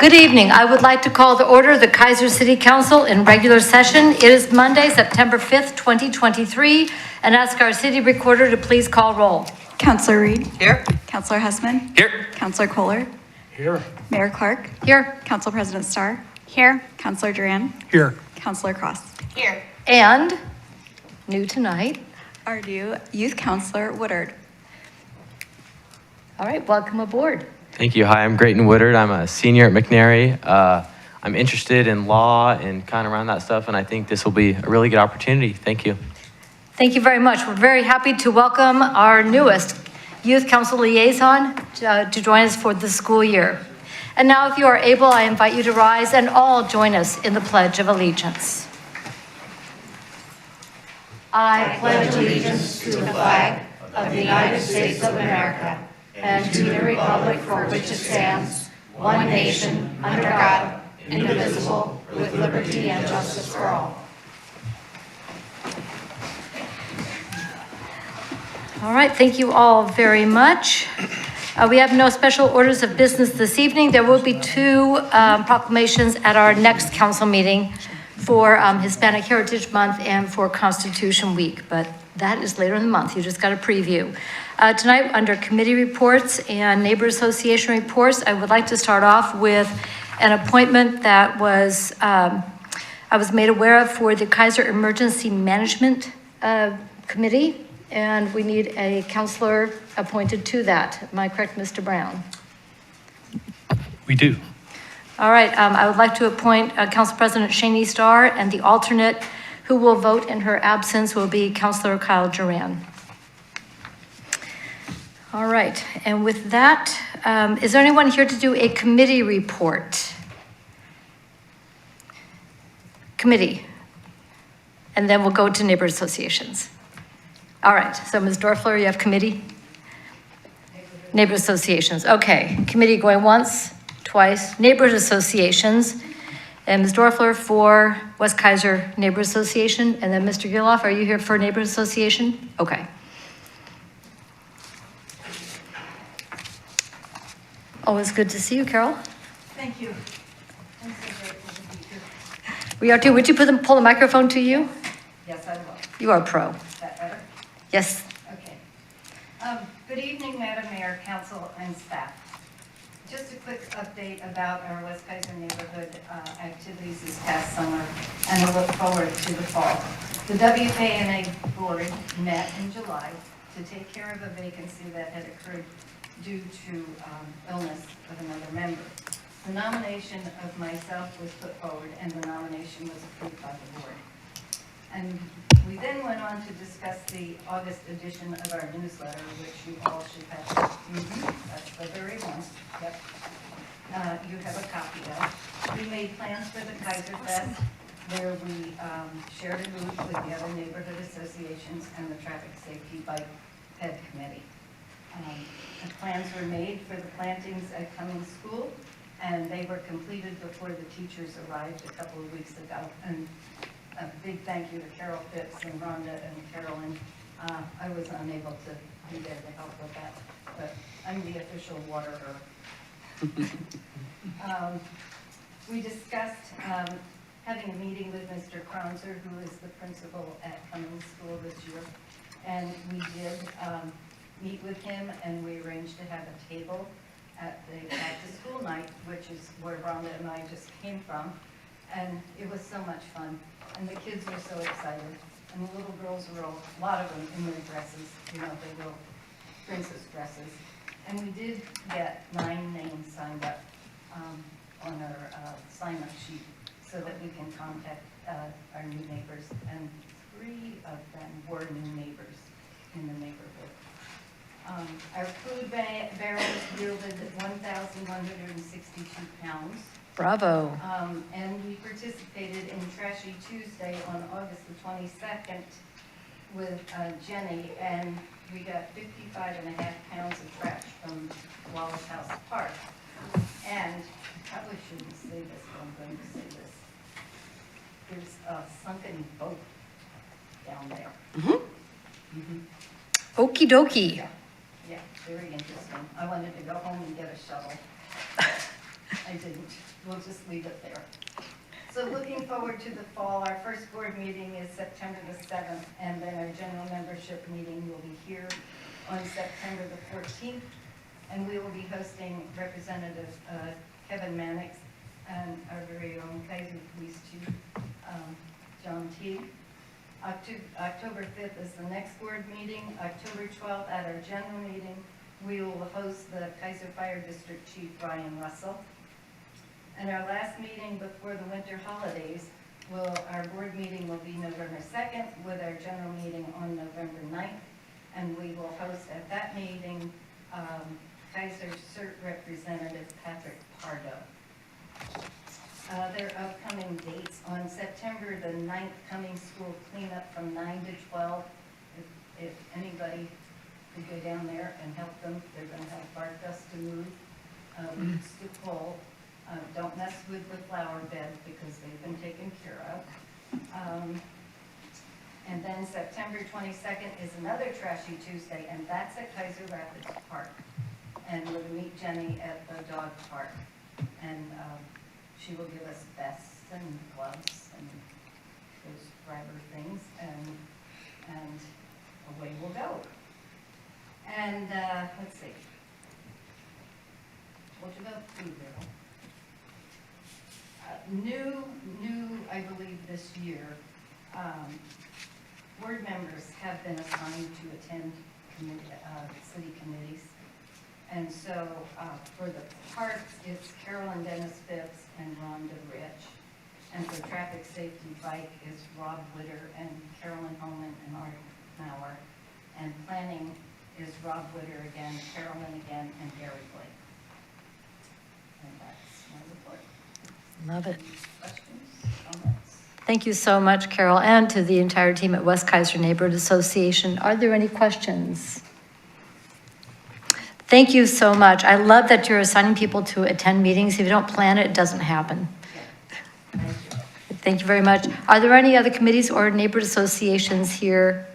Good evening. I would like to call to order the Keizer City Council in regular session. It is Monday, September 5th, 2023, and ask our city recorder to please call roll. Councilor Reed. Here. Councilor Hessman. Here. Councilor Kohler. Here. Mayor Clark. Here. Council President Starr. Here. Councilor Duran. Here. Councilor Cross. Here. And, new tonight. Our new Youth Councilor Woodard. All right, welcome aboard. Thank you. Hi, I'm Grayton Woodard. I'm a senior at McNary. I'm interested in law and kind of around that stuff, and I think this will be a really good opportunity. Thank you. Thank you very much. We're very happy to welcome our newest Youth Council Liaison to join us for the school year. And now, if you are able, I invite you to rise and all join us in the Pledge of Allegiance. I pledge allegiance to the flag of the United States of America and to the republic for which it stands, one nation, under God, indivisible, with liberty and justice for all. All right, thank you all very much. We have no special orders of business this evening. There will be two proclamations at our next council meeting for Hispanic Heritage Month and for Constitution Week, but that is later in the month. You just got a preview. Tonight, under committee reports and neighbor association reports, I would like to start off with an appointment that was I was made aware of for the Keizer Emergency Management Committee, and we need a counselor appointed to that. Am I correct, Mr. Brown? We do. All right, I would like to appoint Council President Shani Starr, and the alternate who will vote in her absence will be Councilor Kyle Duran. All right, and with that, is there anyone here to do a committee report? Committee. And then we'll go to neighbor associations. All right, so Ms. Dorfler, you have committee? Neighbor associations, okay. Committee going once, twice. Neighbors associations. And Ms. Dorfler for West Keizer Neighbor Association. And then Mr. Giloff, are you here for Neighbor Association? Okay. Always good to see you, Carol. Thank you. I'm so grateful to be here. We are too. Would you pull the microphone to you? Yes, I will. You are a pro. Is that better? Yes. Okay. Good evening, Madam Mayor, Council, and staff. Just a quick update about our West Keizer neighborhood activities this past summer, and I look forward to the fall. The WKNA board met in July to take care of a vacancy that had occurred due to illness of another member. The nomination of myself was put forward, and the nomination was approved by the board. And we then went on to discuss the August edition of our newsletter, which you all should have. That's the very one. Yep. You have a copy of. We made plans for the Keizer Fest, where we shared a route with the other neighborhood associations and the Traffic Safety Bike Ped Committee. The plans were made for the plantings at Cummings School, and they were completed before the teachers arrived a couple of weeks ago. And a big thank you to Carol Phipps and Rhonda and Carolyn. I was unable to be there to help with that, but I'm the official waterer. We discussed having a meeting with Mr. Kronzer, who is the principal at Cummings School this year, and we did meet with him, and we arranged to have a table at the back-to-school night, which is where Rhonda and I just came from, and it was so much fun, and the kids were so excited, and the little girls were a lot of them in their dresses, you know, their little princess dresses, and we did get 9 names signed up on our sign-up sheet so that we can contact our new neighbors, and 3 of them were new neighbors in the neighborhood. Our food barrels yielded 1,162 pounds. Bravo. And we participated in Trashy Tuesday on August the 22nd with Jenny, and we got 55.5 pounds of trash from Wallace House Park. And I probably shouldn't say this, but I'm going to say this. There's a sunken boat down there. Okie dokie. Yeah, very interesting. I wanted to go home and get a shovel. I didn't. we'll just leave it there. So looking forward to the fall, our first board meeting is September the 7th, and then our general membership meeting will be here on September the 14th, and we will be hosting Representative Kevin Mannix and our very own Keizer Police Chief, John T. October 5th is the next board meeting. October 12th at our general meeting, we will host the Keizer Fire District Chief, Brian Russell. And our last meeting before the winter holidays, our board meeting will be November 2nd with our general meeting on November 9th. And we will host at that meeting Keizer CERT Representative Patrick Pardo. Their upcoming dates on September the 9th, coming school cleanup from 9 to 12. If anybody could go down there and help them, they're going to have bark dust to move, weeds to pull. Don't mess with the flower bed because they've been taken care of. And then September 22nd is another Trashy Tuesday, and that's at Keizer Rapids Park. And we'll meet Jenny at the dog park. And she will give us vests and gloves and those grabber things, and away we'll go. And let's see. Told you about food there. New, I believe this year, board members have been assigned to attend city committees. And so for the parks, it's Carolyn Dennis Phipps and Rhonda Rich. And for traffic safety bike is Rob Witter and Carolyn Holman and Art Mauer. And planning is Rob Witter again, Carolyn again, and Gary Blake. And that's my report. Love it. Questions, comments? Thank you so much, Carol, and to the entire team at West Keizer Neighborhood Association. Are there any questions? Thank you so much. I love that you're assigning people to attend meetings. If you don't plan it, it doesn't happen. Thank you. Thank you very much. Are there any other committees or neighborhood associations here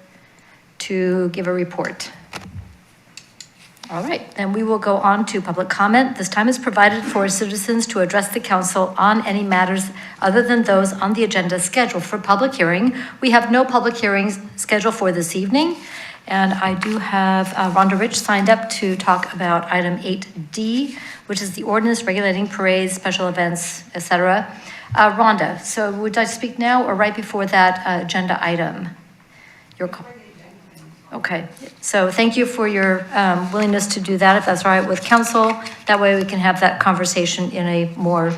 to give a report? All right, then we will go on to public comment. This time is provided for citizens to address the council on any matters other than those on the agenda scheduled for public hearing. We have no public hearings scheduled for this evening. And I do have Rhonda Rich signed up to talk about item 8D, which is the ordinance regulating parades, special events, etc. Rhonda, so would I speak now or right before that agenda item? Okay, so thank you for your willingness to do that, if that's all right with council. That way we can have that conversation in a more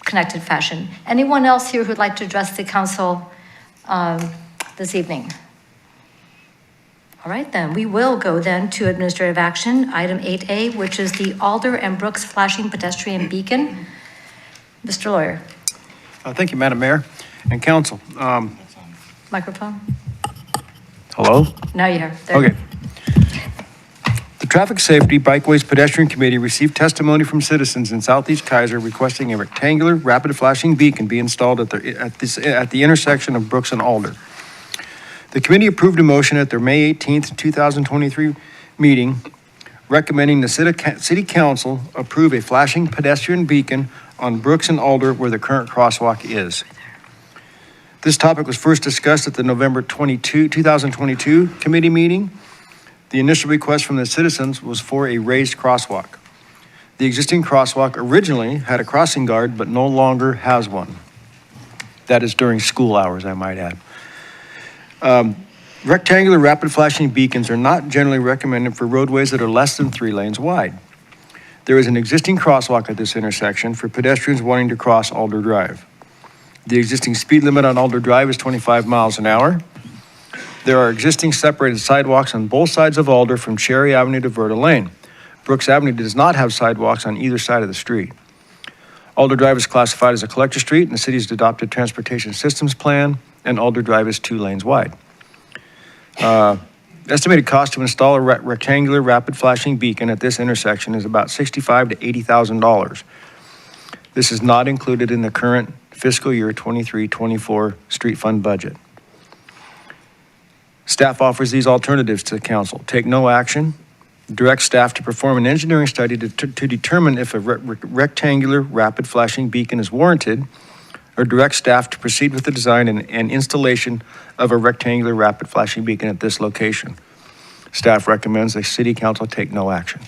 connected fashion. Anyone else here who'd like to address the council this evening? All right, then we will go then to administrative action, item 8A, which is the Alder and Brooks flashing pedestrian beacon. Mr. Lawyer. Thank you, Madam Mayor and Council. Microphone? Hello? Now you're there. Okay. The Traffic Safety Bikeways Pedestrian Committee received testimony from citizens in Southeast Keizer requesting a rectangular rapid flashing beacon be installed at the intersection of Brooks and Alder. The committee approved a motion at their May 18th, 2023 meeting recommending the City Council approve a flashing pedestrian beacon on Brooks and Alder where the current crosswalk is. This topic was first discussed at the November 2022 committee meeting. The initial request from the citizens was for a raised crosswalk. The existing crosswalk originally had a crossing guard, but no longer has one. That is during school hours, I might add. Rectangular rapid flashing beacons are not generally recommended for roadways that are less than 3 lanes wide. There is an existing crosswalk at this intersection for pedestrians wanting to cross Alder Drive. The existing speed limit on Alder Drive is 25 miles an hour. There are existing separated sidewalks on both sides of Alder from Cherry Avenue to Verta Lane. Brooks Avenue does not have sidewalks on either side of the street. Alder Drive is classified as a collector street in the city's adopted transportation systems plan, and Alder Drive is 2 lanes wide. Estimated cost to install a rectangular rapid flashing beacon at this intersection is about $65,000 to $80,000. This is not included in the current fiscal year 23-24 street fund budget. Staff offers these alternatives to the council. Take no action, direct staff to perform an engineering study to determine if a rectangular rapid flashing beacon is warranted, or direct staff to proceed with the design and installation of a rectangular rapid flashing beacon at this location. Staff recommends the city council take no action.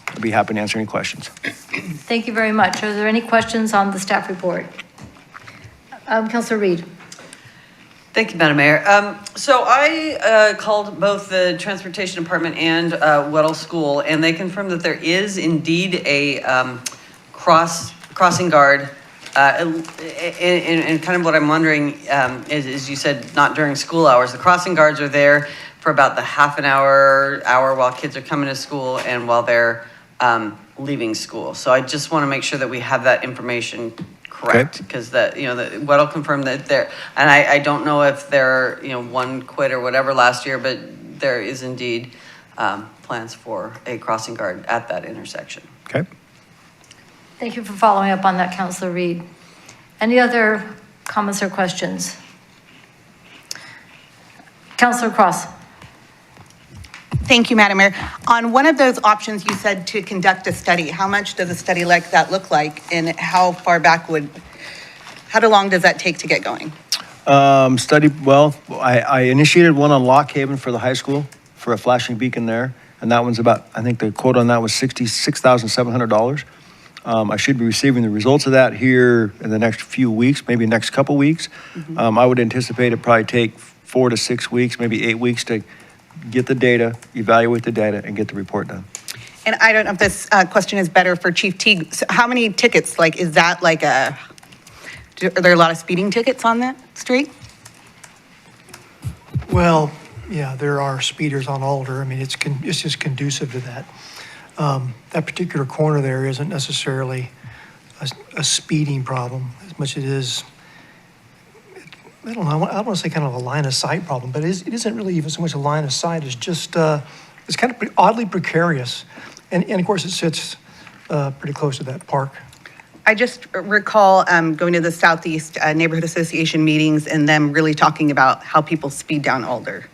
I'd be happy to answer any questions. Thank you very much. Are there any questions on the staff report? Councilor Reed. Thank you, Madam Mayor. So I called both the Transportation Department and Weddell School, and they confirmed that there is indeed a crossing guard. And kind of what I'm wondering is you said not during school hours. The crossing guards are there for about the half an hour while kids are coming to school and while they're leaving school. So I just want to make sure that we have that information correct, because Weddell confirmed that there, and I don't know if there, one quit or whatever last year, but there is indeed plans for a crossing guard at that intersection. Okay. Thank you for following up on that, Councilor Reed. Any other comments or questions? Councilor Cross. Thank you, Madam Mayor. On one of those options, you said to conduct a study. How much does a study like that look like, and how long does that take to get going? I initiated one on Lock Haven for the high school for a flashing beacon there, and that one's about, I think the quote on that was $66,700. I should be receiving the results of that here in the next few weeks, maybe next couple weeks. I would anticipate it probably take 4 to 6 weeks, maybe 8 weeks to get the data, evaluate the data, and get the report done. And I don't know if this question is better for Chief Teague. So how many tickets, is that are there a lot of speeding tickets on that street? Well, yeah, there are speeders on Alder. I mean, it's just conducive to that. That particular corner there isn't necessarily a speeding problem as much as it is, I don't know, I don't want to say kind of a line of sight problem, but it isn't really even so much a line of sight. It's just, it's kind of oddly precarious. And of course, it sits pretty close to that park. I just recall going to the Southeast Neighborhood Association meetings and them really talking about how people speed down Alder.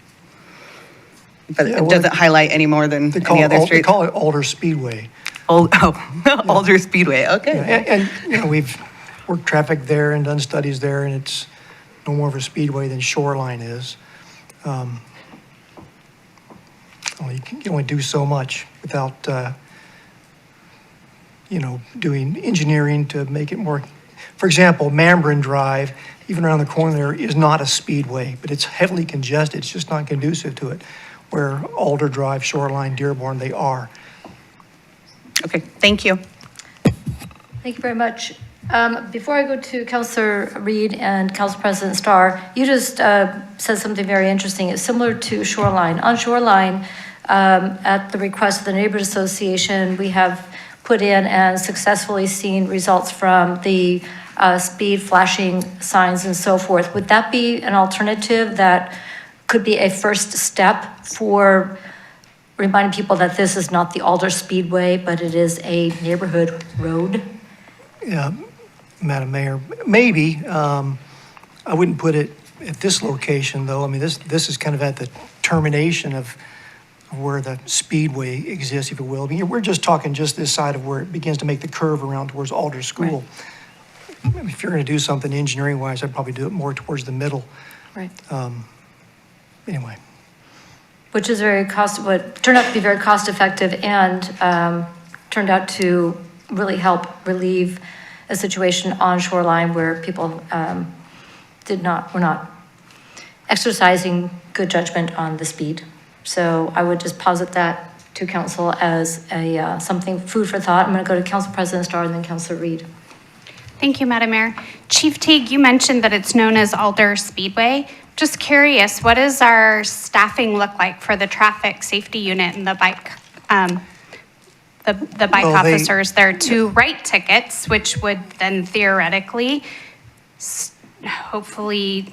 But Yeah, it doesn't highlight any more than any other street. They call it Alder Speedway. Alder Speedway, okay. Yeah, and we've worked traffic there and done studies there, and it's no more of a speedway than Shoreline is. You can only do so much without, doing engineering to make it more. For example, Mambrin Drive, even around the corner there, is not a speedway, but it's heavily congested. It's just not conducive to it. Where Alder Drive, Shoreline, Dearborn, they are. Okay, thank you. Thank you very much. Before I go to Councilor Reed and Council President Starr, you just said something very interesting. It's similar to Shoreline. On Shoreline, at the request of the Neighborhood Association, we have put in and successfully seen results from the speed flashing signs and so forth. Would that be an alternative that could be a first step for reminding people that this is not the Alder Speedway, but it is a neighborhood road? Yeah, Madam Mayor, maybe. I wouldn't put it at this location, though. I mean, this is kind of at the termination of where the speedway exists, if you will. I mean, we're just talking just this side of where it begins to make the curve around towards Alder School. Right. If you're going to do something engineering-wise, I'd probably do it more towards the middle. Right. Anyway. Which is what turned out to be very cost-effective and turned out to really help relieve a situation on Shoreline where people were not exercising good judgment on the speed. So I would just posit that to council as a something food for thought. I'm going to go to Council President Starr and then Councilor Reed. Thank you, Madam Mayor. Chief Teague, you mentioned that it's known as Alder Speedway. Just curious, what does our staffing look like for the traffic safety unit and the bike, the bike officers there to write tickets, which would then theoretically, hopefully,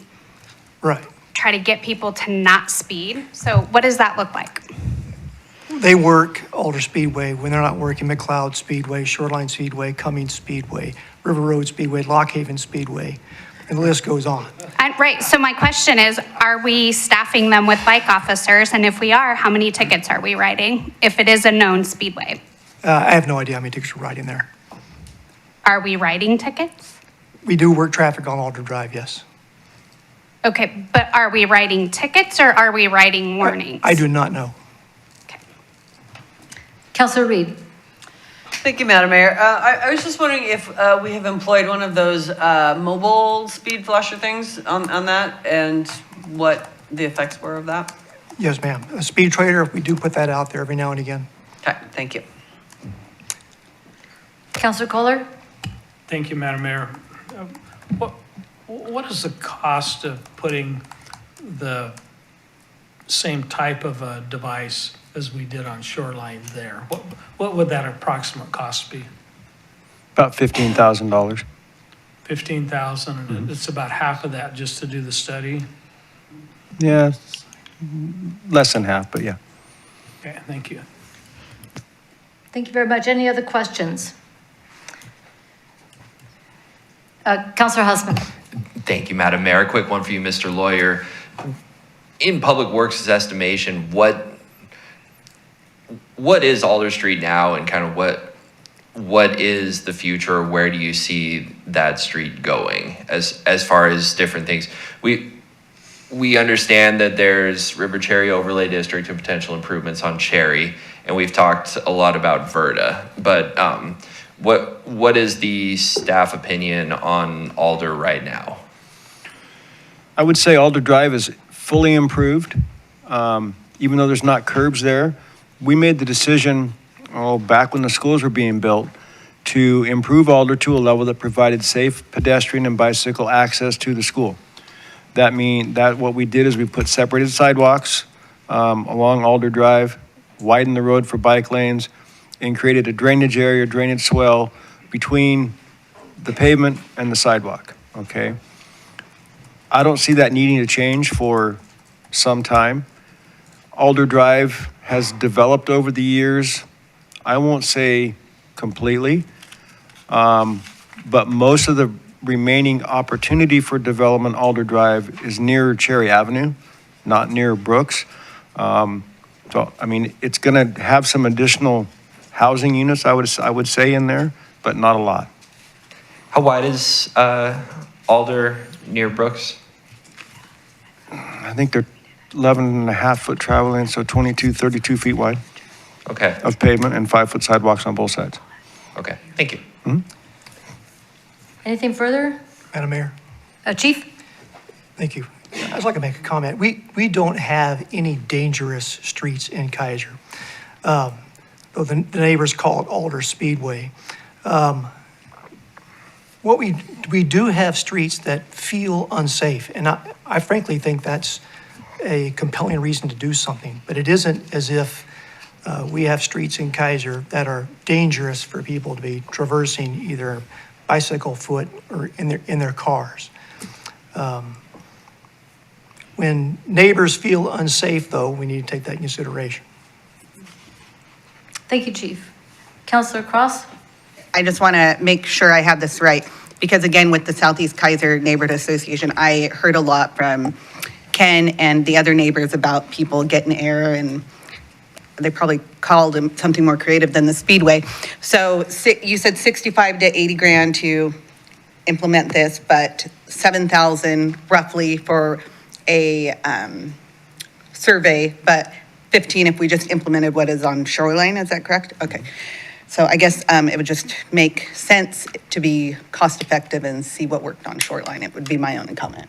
right, try to get people to not speed. So what does that look like? They work Alder Speedway when they're not working McLeod Speedway, Shoreline Speedway, Cummings Speedway, River Road Speedway, Lock Haven Speedway. and the list goes on. Right, so my question is, are we staffing them with bike officers? And if we are, how many tickets are we writing if it is a known speedway? I have no idea how many tickets we're writing there. Are we writing tickets? We do work traffic on Alder Drive, yes. Okay, but are we writing tickets or are we writing warnings? I do not know. Counselor Reed. Thank you, Madam Mayor. I was just wondering if we have employed one of those mobile speed flasher things on that and what the effects were of that? Yes, ma'am. A speed trader, we do put that out there every now and again. Okay, thank you. Counselor Kohler. Thank you, Madam Mayor. What is the cost of putting the same type of a device as we did on Shoreline there? What would that approximate cost be? About $15,000. 15,000, and it's about half of that just to do the study? Yeah, less than half, but yeah. Okay, thank you. Thank you very much. Any other questions? Counselor Husband. Thank you, Madam Mayor. A quick one for you, Mr. Lawyer. In Public Works' estimation, what is Alder Street now, and kind of what is the future? Where do you see that street going as far as different things? We understand that there's River Cherry Overlay District and potential improvements on Cherry, and we've talked a lot about Verda, but what is the staff opinion on Alder right now? I would say Alder Drive is fully improved, even though there's not curbs there. We made the decision, back when the schools were being built, to improve Alder to a level that provided safe pedestrian and bicycle access to the school. That what we did is we put separated sidewalks along Alder Drive, widened the road for bike lanes, and created a drainage area, drainage swell between the pavement and the sidewalk, okay? I don't see that needing to change for some time. Alder Drive has developed over the years. I won't say completely, but most of the remaining opportunity for development Alder Drive is near Cherry Avenue, not near Brooks. So, I mean, it's gonna have some additional housing units, I would say, in there, but not a lot. How wide is Alder near Brooks? I think they're 11 and a half foot travel lane, so 22, 32 feet wide Okay, of pavement and 5-foot sidewalks on both sides. okay, thank you. Anything further? Madam Mayor, Chief? thank you. I'd like to make a comment. We don't have any dangerous streets in Keizer. Though the neighbors call it Alder Speedway. What we do have streets that feel unsafe, and I frankly think that's a compelling reason to do something, but it isn't as if we have streets in Keizer that are dangerous for people to be traversing either bicycle, foot, or in their cars. When neighbors feel unsafe, though, we need to take that into consideration. Thank you, Chief. Counselor Cross? I just want to make sure I have this right, because again, with the Southeast Keizer Neighborhood Association, I heard a lot from Ken and the other neighbors about people getting air, and they probably called them something more creative than the Speedway. So you said 65 to 80 grand to implement this, but 7,000 roughly for a survey, but 15 if we just implemented what is on Shoreline, is that correct? Okay. So I guess it would just make sense to be cost effective and see what worked on Shoreline. It would be my own comment.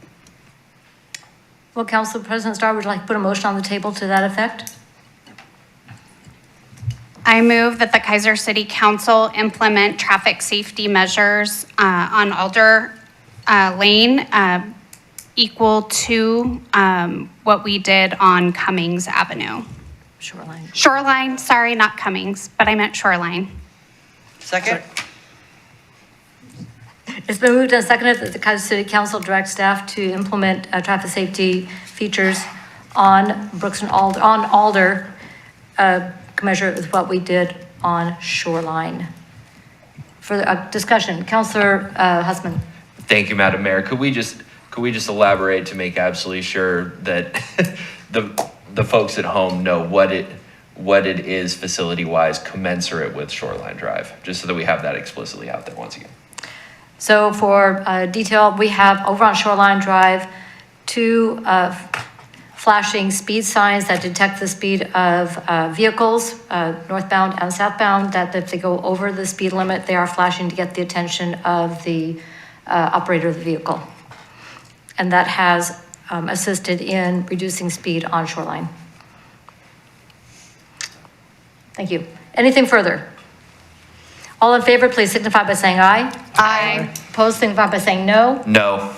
Well, Council President Starr, would you like to put a motion on the table to that effect? I move that the Keizer City Council implement traffic safety measures on Alder Lane equal to what we did on Cummings Avenue. Shoreline. Shoreline, sorry, not Cummings, but I meant Shoreline. Second? It's been moved and seconded that the Keizer City Council direct staff to implement traffic safety features on Brooks and Alder, commensurate with what we did on Shoreline. Further discussion, Councilor Husband. Thank you, Madam Mayor. Could we just elaborate to make absolutely sure that the folks at home know what it is facility-wise commensurate with Shoreline Drive, just so that we have that explicitly out there once again. So for detail, we have over on Shoreline Drive, 2 flashing speed signs that detect the speed of vehicles, northbound and southbound, that if they go over the speed limit, they are flashing to get the attention of the operator of the vehicle. And that has assisted in reducing speed on Shoreline. Thank you. Anything further? All in favor, please signify by saying aye. Aye. Opposed, signify by saying no. No.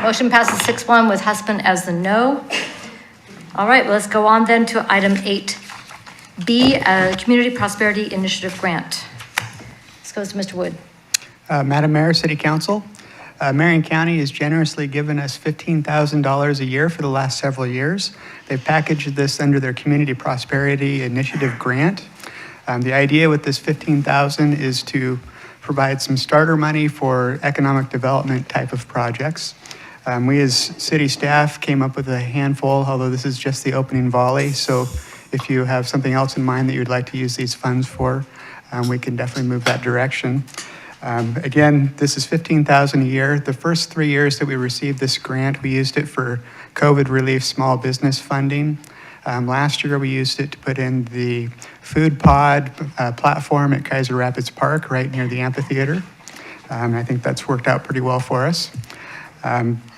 Motion passes 6-1 with Husband as the no. All right, let's go on then to item 8B, Community Prosperity Initiative Grant. This goes to Mr. Wood. Madam Mayor, City Council, Marion County has generously given us $15,000 a year for the last several years. They've packaged this under their Community Prosperity Initiative Grant. The idea with this $15,000 is to provide some starter money for economic development type of projects. We as city staff came up with a handful, although this is just the opening volley. So if you have something else in mind that you'd like to use these funds for, we can definitely move that direction. Again, this is $15,000 a year. The first 3 years that we received this grant, we used it for COVID relief small business funding. Last year, we used it to put in the food pod platform at Keizer Rapids Park, right near the amphitheater. I think that's worked out pretty well for us.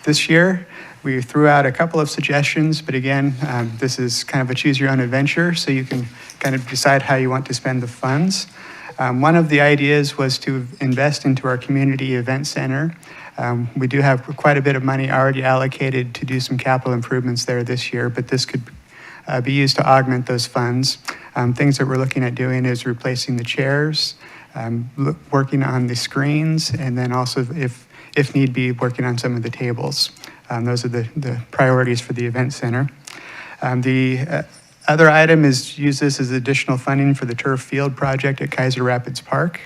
This year, we threw out a couple of suggestions, but again, this is kind of a choose your own adventure, so you can kind of decide how you want to spend the funds. One of the ideas was to invest into our community event center. We do have quite a bit of money already allocated to do some capital improvements there this year, but this could be used to augment those funds. Things that we're looking at doing is replacing the chairs, working on the screens, and then also, if need be, working on some of the tables. Those are the priorities for the event center. The other item is use this as additional funding for the turf field project at Keizer Rapids Park.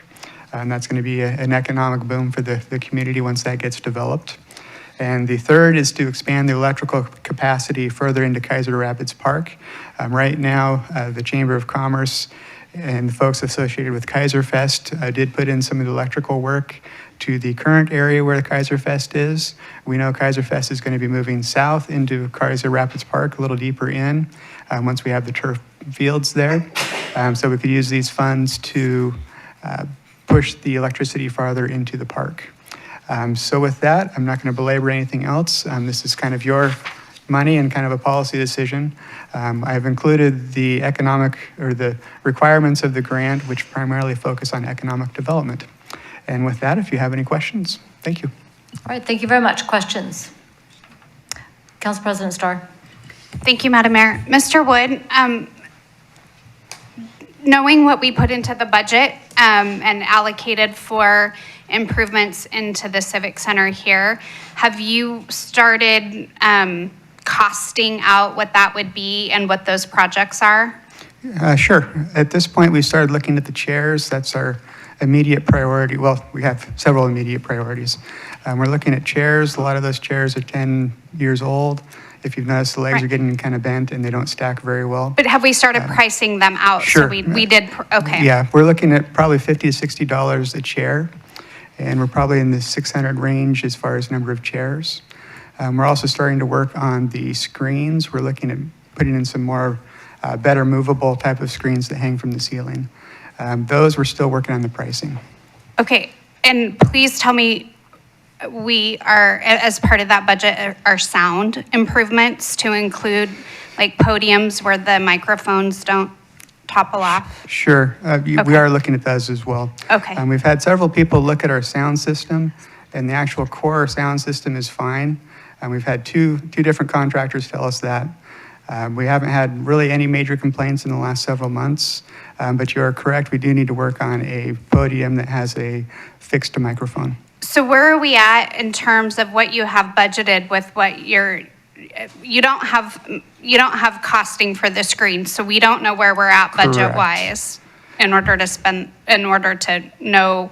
That's going to be an economic boom for the community once that gets developed. And the third is to expand the electrical capacity further into Keizer Rapids Park. Right now, the Chamber of Commerce and the folks associated with Keizer Fest did put in some of the electrical work to the current area where the Keizer Fest is. We know Keizer Fest is going to be moving south into Keizer Rapids Park, a little deeper in, once we have the turf fields there. So we could use these funds to push the electricity farther into the park. So with that, I'm not going to belabor anything else. This is kind of your money and kind of a policy decision. I've included the economic or the requirements of the grant, which primarily focus on economic development. And with that, if you have any questions, thank you. All right, thank you very much. Questions? Council President Starr. Thank you, Madam Mayor. Mr. Wood, knowing what we put into the budget and allocated for improvements into the Civic Center here, have you started costing out what that would be and what those projects are? Sure. At this point, we started looking at the chairs. That's our immediate priority. Well, we have several immediate priorities. We're looking at chairs. A lot of those chairs are 10 years old. If you've noticed, the legs are getting kind of bent and they don't stack very well. But have we started pricing them out? Sure. So we did, okay. Yeah, we're looking at probably $50 to $60 a chair, and we're probably in the 600 range as far as number of chairs. We're also starting to work on the screens. We're looking at putting in some more better movable type of screens that hang from the ceiling. Those, we're still working on the pricing. Okay, and please tell me, we are, as part of that budget, are sound improvements to include like podiums where the microphones don't topple off? Sure, we are looking at those as well. Okay. We've had several people look at our sound system, and the actual core sound system is fine. And we've had two different contractors tell us that. We haven't had really any major complaints in the last several months, but you are correct, we do need to work on a podium that has a fixed microphone. So where are we at in terms of what you have budgeted with what you don't have costing for the screen, so we don't know where we're at budget-wise in order to know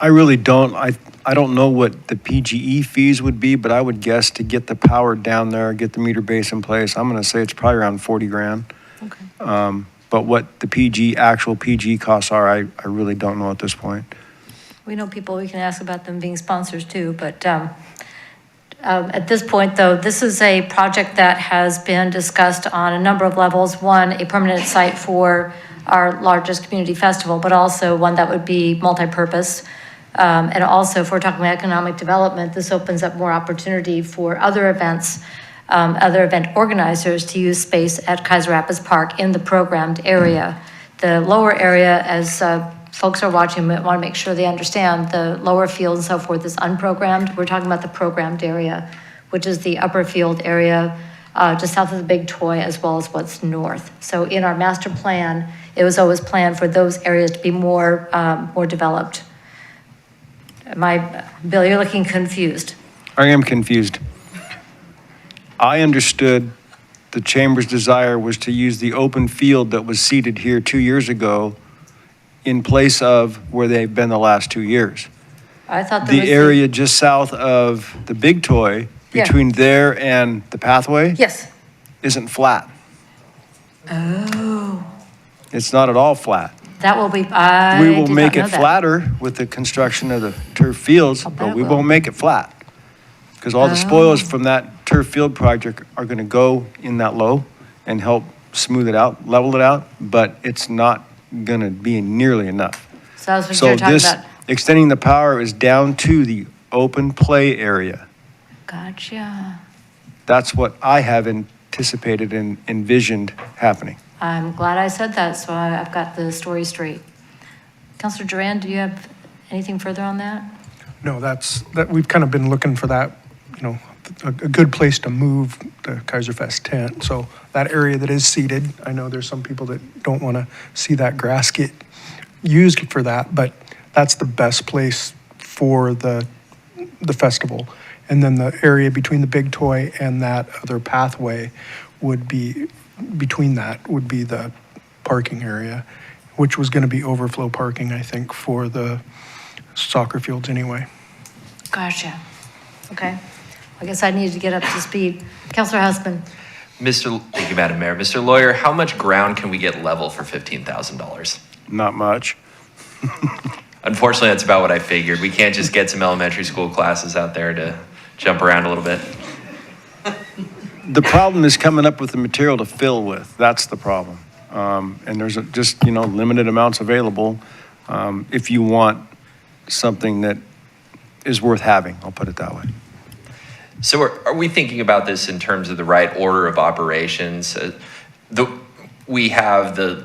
I really don't. I don't know what the PGE fees would be, but I would guess to get the power down there, get the meter base in place, I'm gonna say it's probably around 40 grand. Okay. But what the actual PG costs are, I really don't know at this point. We know people, we can ask about them being sponsors too, but at this point, though, this is a project that has been discussed on a number of levels. One, a permanent site for our largest community festival, but also one that would be multi-purpose. And also, if we're talking about economic development, this opens up more opportunity for other events, other event organizers to use space at Keizer Rapids Park in the programmed area. The lower area, as folks are watching, want to make sure they understand, the lower field and so forth is unprogrammed. We're talking about the programmed area, which is the upper field area just south of the Big Toy, as well as what's north. So in our master plan, it was always planned for those areas to be more developed. Bill, you're looking confused. I am confused. I understood the chamber's desire was to use the open field that was seated here 2 years ago in place of where they've been the last 2 years. I thought there was The area just south of the Big Toy, Yeah. between there and the pathway, Yes. isn't flat. Oh, It's not at all flat. that will be, We I will did make not know it that. flatter with the construction of the turf fields, I'll bet but it we will. won't make it flat. Because all the spoils from that turf field project are gonna go in that low and help smooth it out, level it out, but it's not gonna be nearly enough. So that's what So you're talking this, about. extending the power is down to the open play area. Gotcha. That's what I have anticipated and envisioned happening. I'm glad I said that, so I've got the story straight. Counselor Duran, do you have anything further on that? No, we've kind of been looking for that, a good place to move the Keizer Fest tent. So that area that is seated, I know there's some people that don't want to see that grass get used for that, but that's the best place for the festival. And then the area between the Big Toy and that other pathway would be, between that would be the parking area, which was going to be overflow parking, I think, for the soccer fields anyway. Gotcha. Okay. I guess I needed to get up to speed. Counselor Husband. Thank you, Madam Mayor. Mr. Lawyer, how much ground can we get level for $15,000? Not much. Unfortunately, that's about what I figured. We can't just get some elementary school classes out there to jump around a little bit. The problem is coming up with the material to fill with. That's the problem. And there's just, limited amounts available if you want something that is worth having, I'll put it that way. So are we thinking about this in terms of the right order of operations? We have the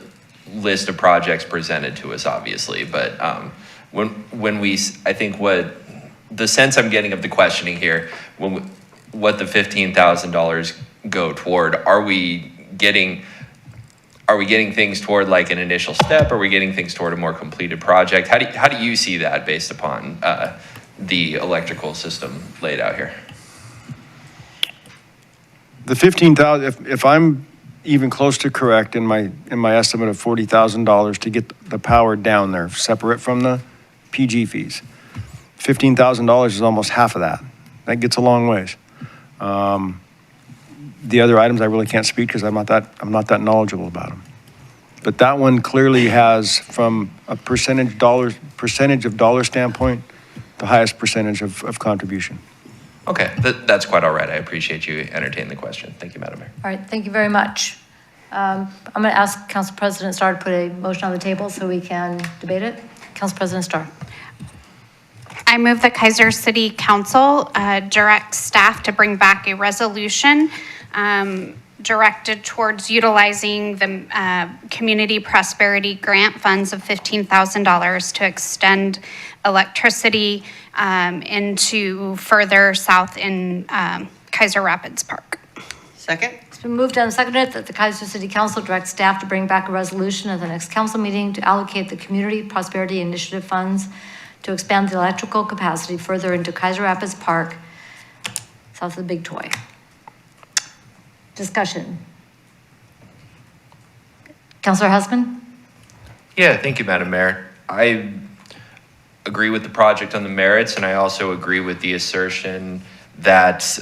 list of projects presented to us, obviously, but I think what the sense I'm getting of the questioning here, what the $15,000 go toward, are we getting things toward like an initial step? Are we getting things toward a more completed project? How do you see that based upon the electrical system laid out here? The 15,000, if I'm even close to correct in my estimate of $40,000 to get the power down there, separate from the PG fees, $15,000 is almost half of that. That gets a long ways. The other items I really can't speak because I'm not that knowledgeable about them. But that one clearly has, from a percentage of dollar standpoint, the highest percentage of contribution. Okay, that's quite all right. I appreciate you entertaining the question. Thank you, Madam Mayor. All right, thank you very much. I'm going to ask Council President Starr to put a motion on the table so we can debate it. Council President Starr. I move the Keizer City Council direct staff to bring back a resolution directed towards utilizing the Community Prosperity Grant funds of $15,000 to extend electricity into further south in Keizer Rapids Park. Second? It's been moved and seconded that the Keizer City Council direct staff to bring back a resolution at the next council meeting to allocate the Community Prosperity Initiative funds to expand the electrical capacity further into Keizer Rapids Park, south of the Big Toy. Discussion. Councilor Husband? Yeah, thank you, Madam Mayor. agree with the project on the merits, and I also agree with the assertion that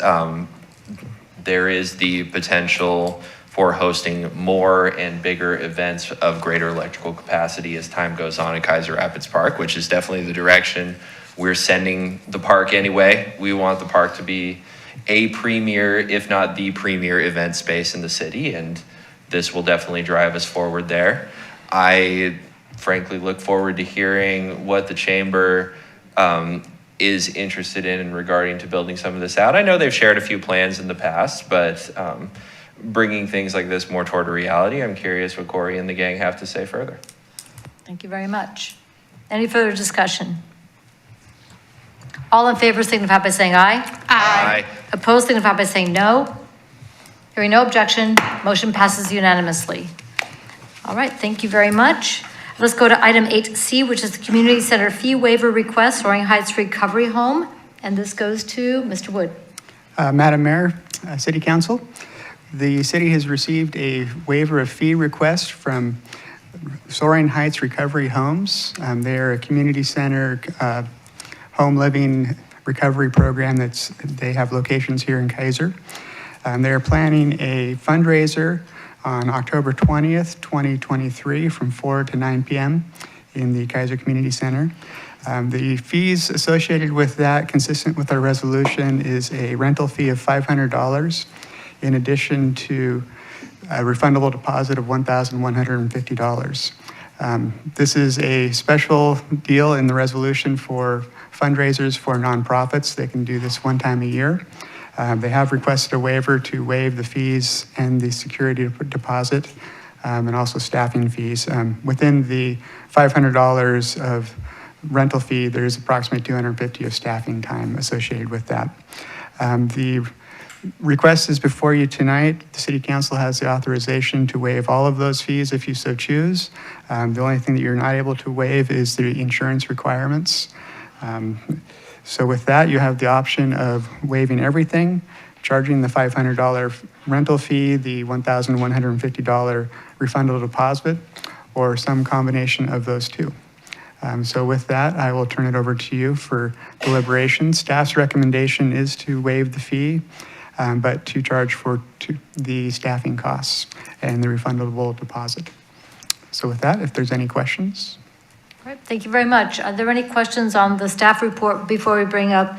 there is the potential for hosting more and bigger events of greater electrical capacity as time goes on in Keizer Rapids Park, which is definitely the direction we're sending the park anyway. We want the park to be a premier, if not the premier event space in the city, and this will definitely drive us forward there. I frankly look forward to hearing what the chamber is interested in regarding to building some of this out. I know they've shared a few plans in the past, but bringing things like this more toward a reality, I'm curious what Corey and the gang have to say further. Thank you very much. Any further discussion? All in favor signify by saying aye. Aye. Opposed signify by saying no. Hearing no objection, motion passes unanimously. All right, thank you very much. Let's go to item 8C, which is the Community Center Fee Waiver Request, Soaring Heights Recovery Home. And this goes to Mr. Wood. Madam Mayor, City Council, the city has received a waiver of fee request from Soaring Heights Recovery Homes. They're a community center home living recovery program they have locations here in Keizer. They're planning a fundraiser on October 20th, 2023 from 4 to 9 p.m. in the Keizer Community Center. The fees associated with that, consistent with our resolution, is a rental fee of $500 in addition to a refundable deposit of $1,150. This is a special deal in the resolution for fundraisers for nonprofits. They can do this one time a year. They have requested a waiver to waive the fees and the security deposit and also staffing fees. Within the $500 of rental fee, there's approximately $250 of staffing time associated with that. The request is before you tonight. The City Council has the authorization to waive all of those fees if you so choose. The only thing that you're not able to waive is the insurance requirements. So with that, you have the option of waiving everything, charging the $500 rental fee, the $1,150 refundable deposit, or some combination of those two. So with that, I will turn it over to you for deliberation. Staff's recommendation is to waive the fee, but to charge for the staffing costs and the refundable deposit. So with that, if there's any questions. All right, thank you very much. Are there any questions on the staff report before we bring up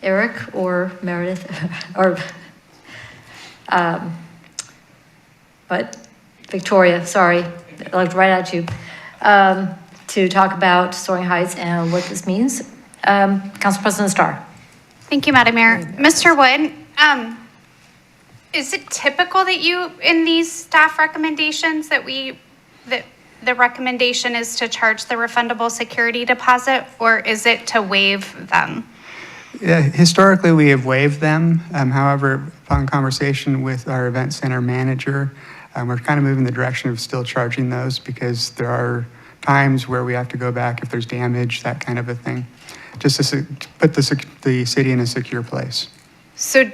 Eric or Meredith or Victoria, sorry, I looked right at you, to talk about Soaring Heights and what this means. Council President Starr. Thank you, Madam Mayor. Mr. Wood, is it typical that you, in these staff recommendations, that the recommendation is to charge the refundable security deposit, or is it to waive them? Yeah, historically, we have waived them. However, upon conversation with our event center manager, we're kind of moving the direction of still charging those because there are times where we have to go back if there's damage, that kind of a thing, just to put the city in a secure place. So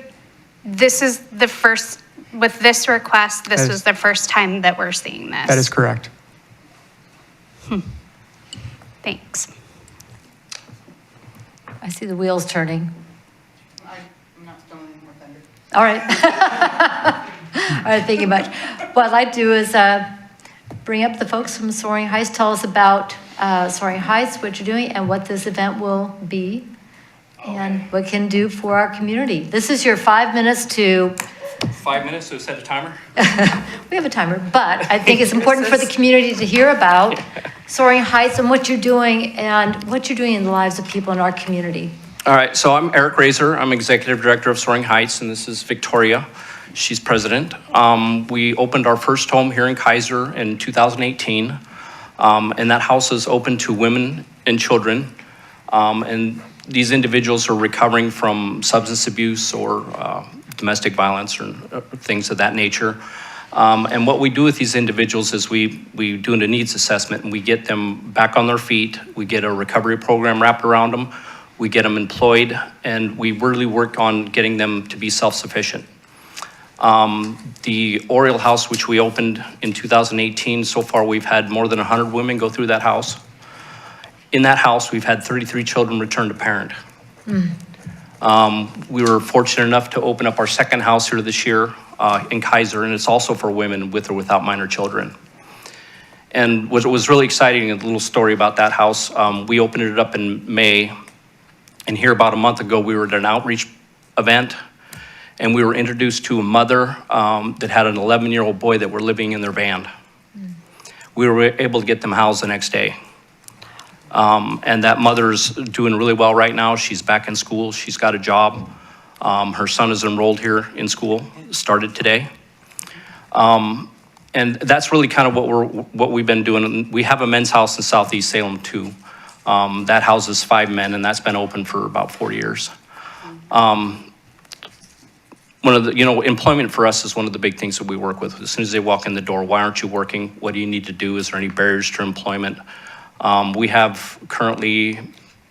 this is the first, with this request, this was the first time that we're seeing this? That is correct. Thanks. I see the wheels turning. I'm not stealing any more thunder. All right. All right, thank you much. What I'd like to do is bring up the folks from Soaring Heights, tell us about Soaring Heights, what you're doing, and what this event will be, and what it can do for our community. This is your 5 minutes to... 5 minutes, so set a timer? We have a timer, but I think it's important for the community to hear about Soaring Heights and what you're doing in the lives of people in our community. All right, so I'm Eric Keizer. I'm Executive Director of Soaring Heights, and this is Victoria. She's president. We opened our first home here in Keizer in 2018, and that house is open to women and children. And these individuals are recovering from substance abuse or domestic violence or things of that nature. And what we do with these individuals is we do a needs assessment and we get them back on their feet. We get a recovery program wrapped around them. We get them employed, and we really work on getting them to be self-sufficient. The Oriole House, which we opened in 2018, so far we've had more than 100 women go through that house. In that house, we've had 33 children return to parent. We were fortunate enough to open up our second house here this year in Keizer, and it's also for women with or without minor children. And what was really exciting, a little story about that house, we opened it up in May, and here about a month ago, we were at an outreach event, and we were introduced to a mother that had an 11-year-old boy that were living in their van. We were able to get them housed the next day. And that mother's doing really well right now. She's back in school. She's got a job. Her son is enrolled here in school, started today. And that's really kind of what we've been doing. We have a men's house in Southeast Salem too. That houses 5 men, and that's been open for about 4 years. One of the, employment for us is one of the big things that we work with. As soon as they walk in the door, why aren't you working? What do you need to do? Is there any barriers to employment? We have currently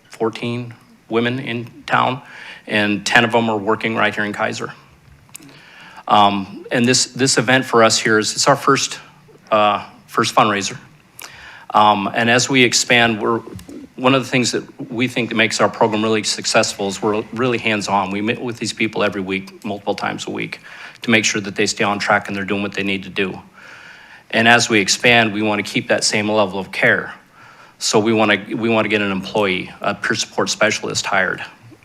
14 women in town, and 10 of them are working right here in Keizer. And this event for us here it's our first fundraiser. And as we expand, one of the things that we think that makes our program really successful is we're really hands-on. We meet with these people every week, multiple times a week, to make sure that they stay on track and they're doing what they need to do. And as we expand, we want to keep that same level of care. So we want to get an employee, a peer support specialist hired.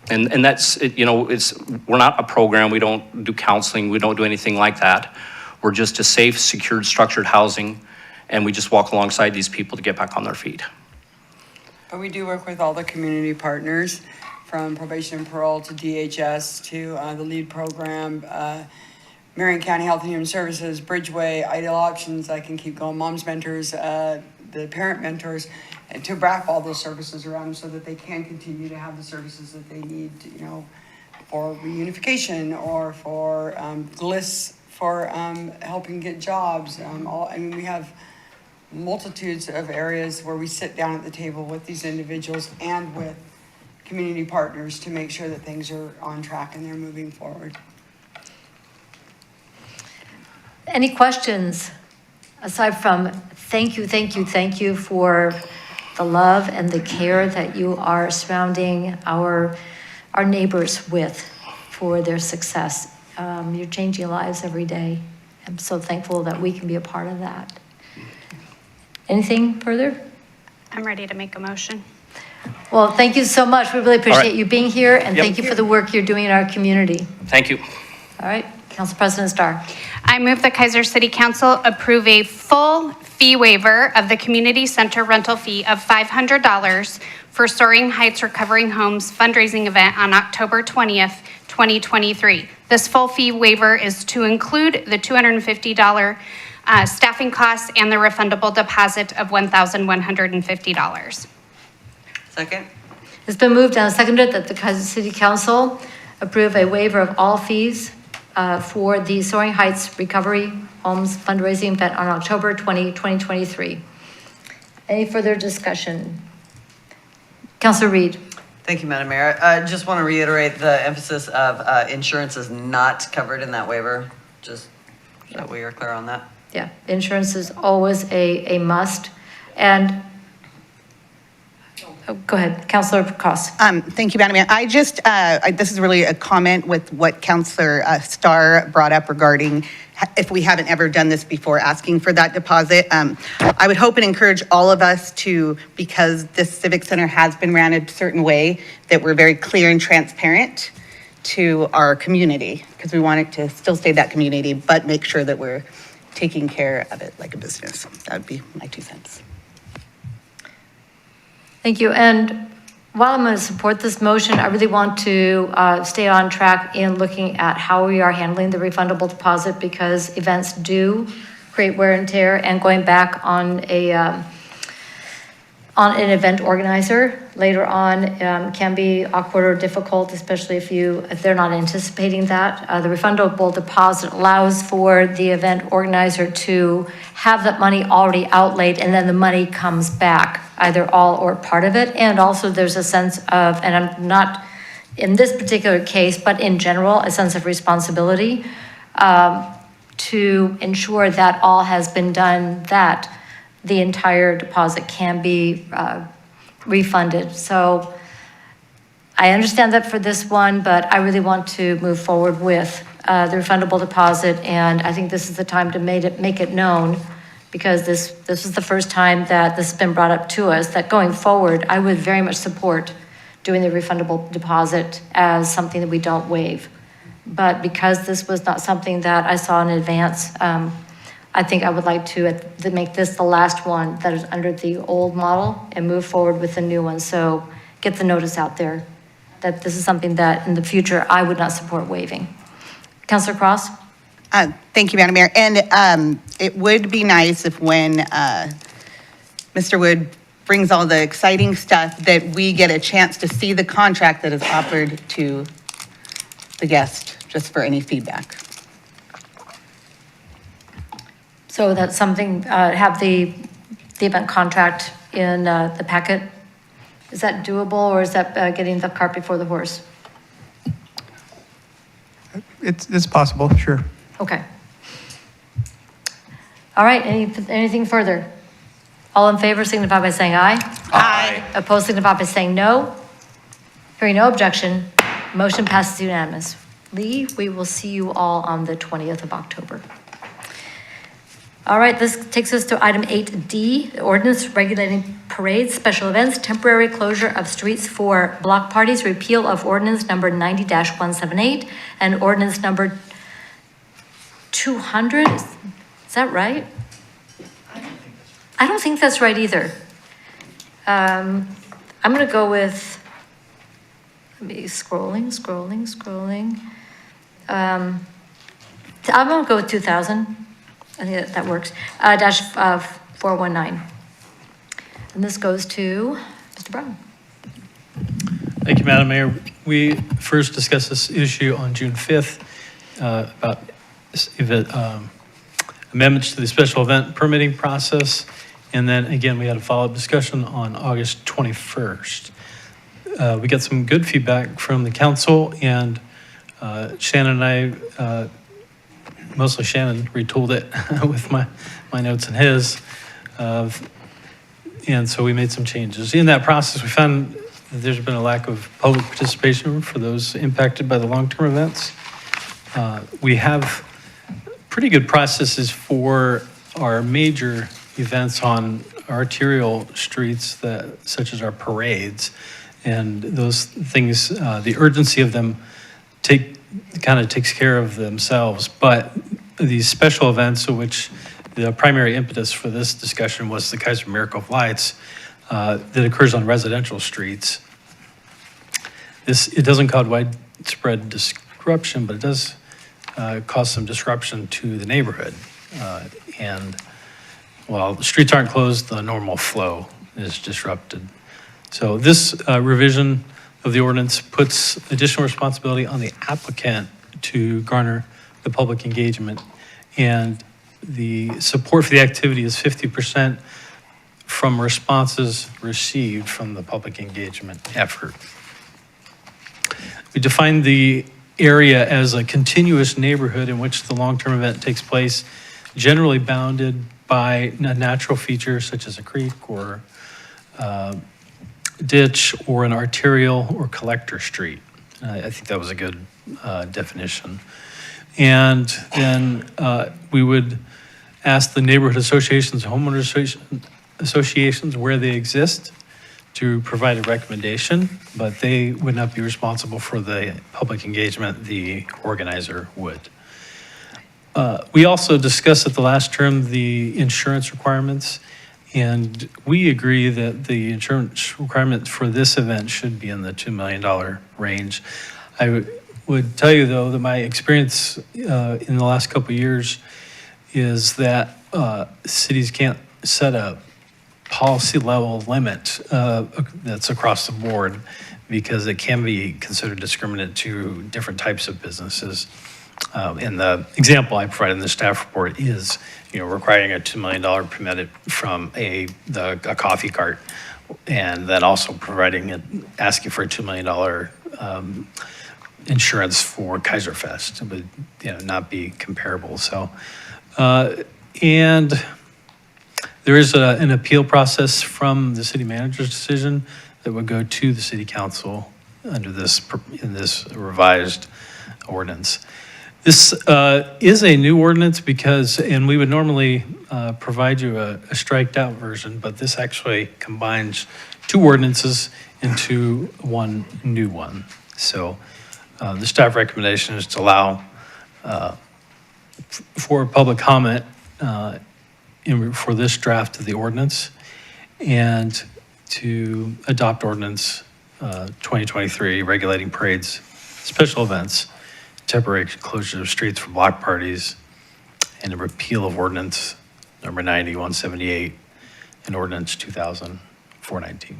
And that's, we're not a program, we don't do counseling, we don't do anything like that. We're just a safe, secured, structured housing, and we just walk alongside these people to get back on their feet. But we do work with all the community partners, from probation and parole to DHS to the LEAD program, Marion County Health and Human Services, Bridgeway, Ideal Options, I can keep going, Moms Mentors, the parent mentors, and to wrap all those services around them so that they can continue to have the services that they need, for reunification or for GLIS, for helping get jobs. We have multitudes of areas where we sit down at the table with these individuals and with community partners to make sure that things are on track and they're moving forward. Any questions aside from thank you for the love and the care that you are surrounding our neighbors with for their success. You're changing lives every day. I'm so thankful that we can be a part of that. Anything further? I'm ready to make a motion. Well, thank you so much. We really appreciate right. you being here, and Yep. thank you for the work you're doing in our community. Thank you. All right, Council President Starr. I move the Keizer City Council approve a full fee waiver of the community center rental fee of $500 for Soaring Heights Recovering Homes fundraising event on October 20th, 2023. This full fee waiver is to include the $250 staffing costs and the refundable deposit of $1,150. Second? It's been moved and seconded that the Keizer City Council approve a waiver of all fees for the Soaring Heights Recovery Homes fundraising event on October 20, 2023. Any further discussion? Councilor Reed. Thank you, Madam Mayor. I just want to reiterate the emphasis of insurance is not covered in that waiver, just so that we are clear on that. Yeah, insurance is always a must. And go ahead, Councilor Cost. Thank you, Madam Mayor. I just, this is really a comment with what Councilor Starr brought up regarding if we haven't ever done this before, asking for that deposit. I would hope and encourage all of us to, because this Civic Center has been ran a certain way, that we're very clear and transparent to our community, because we want it to still stay that community, but make sure that we're taking care of it like a business. That would be my 2 cents. Thank you. And while I'm going to support this motion, I really want to stay on track in looking at how we are handling the refundable deposit, because events do create wear and tear, and going back on an event organizer later on can be awkward or difficult, especially if they're not anticipating that. The refundable deposit allows for the event organizer to have that money already outlaid, and then the money comes back, either all or part of it. And also there's a sense of, and I'm not in this particular case, but in general, a sense of responsibility to ensure that all has been done, that the entire deposit can be refunded. So I understand that for this one, but I really want to move forward with the refundable deposit, and I think this is the time to make it known, because this is the first time that this has been brought up to us, that going forward, I would very much support doing the refundable deposit as something that we don't waive. But because this was not something that I saw in advance, I think I would like to make this the last one that is under the old model and move forward with the new one. So get the notice out there that this is something that in the future I would not support waiving. Councilor Cross? Thank you, Madam Mayor. And it would be nice if when Mr. Wood brings all the exciting stuff, that we get a chance to see the contract that is offered to the guest, just for any feedback. So that's something, have the event contract in the packet? Is that doable, or is that getting the cart before the horse? It's possible, sure. Okay. All right, anything further? All in favor signify by saying aye. Aye. Opposed signify by saying no. Hearing no objection, motion passes unanimously. We will see you all on the 20th of October. All right, this takes us to item 8D, the ordinance regulating parades, special events, temporary closure of streets for block parties, repeal of ordinance number 90-178 and ordinance number 200. Is that right? I don't think that's right either. I'm going to go with, let me scrolling. I'm going to go with 2000. I think that works. Dash 419. And this goes to Mr. Brown. Thank you, Madam Mayor. We first discussed this issue on June 5th about amendments to the special event permitting process. And then again, we had a follow-up discussion on August 21st. We got some good feedback from the council, and Shannon and I, mostly Shannon, retooled it with my notes and his. And so we made some changes. In that process, we found that there's been a lack of public participation for those impacted by the long-term events. We have pretty good processes for our major events on arterial streets, such as our parades. And those things, the urgency of them kind of takes care of themselves. But these special events, which the primary impetus for this discussion was the Keizer Miracle of Lights that occurs on residential streets. It doesn't cause widespread disruption, but it does cause some disruption to the neighborhood. And while the streets aren't closed, the normal flow is disrupted. So this revision of the ordinance puts additional responsibility on the applicant to garner the public engagement. And the support for the activity is 50% from responses received from the public engagement effort. We define the area as a continuous neighborhood in which the long-term event takes place, generally bounded by a natural feature such as a creek or ditch or an arterial or collector street. I think that was a good definition. And then we would ask the neighborhood associations, homeowners associations where they exist to provide a recommendation, but they would not be responsible for the public engagement, the organizer would. We also discussed at the last term the insurance requirements, and we agree that the insurance requirement for this event should be in the $2 million range. I would tell you, though, that my experience in the last couple of years is that cities can't set a policy level limit that's across the board because it can be considered discriminatory to different types of businesses. And the example I provided in the staff report is, requiring a $2 million permit from a coffee cart, and then also asking for a $2 million insurance for Keizer Fest. It would, not be comparable. So, and There is an appeal process from the city manager's decision that would go to the city council under in this revised ordinance. This is a new ordinance because, and we would normally provide you a striked out version, but this actually combines two ordinances into one new one. So the staff recommendation is to allow for public comment for this draft of the ordinance and to adopt ordinance 2023 regulating parades, special events, temporary closure of streets for block parties, and a repeal of ordinance number 9178 and ordinance 2004-19.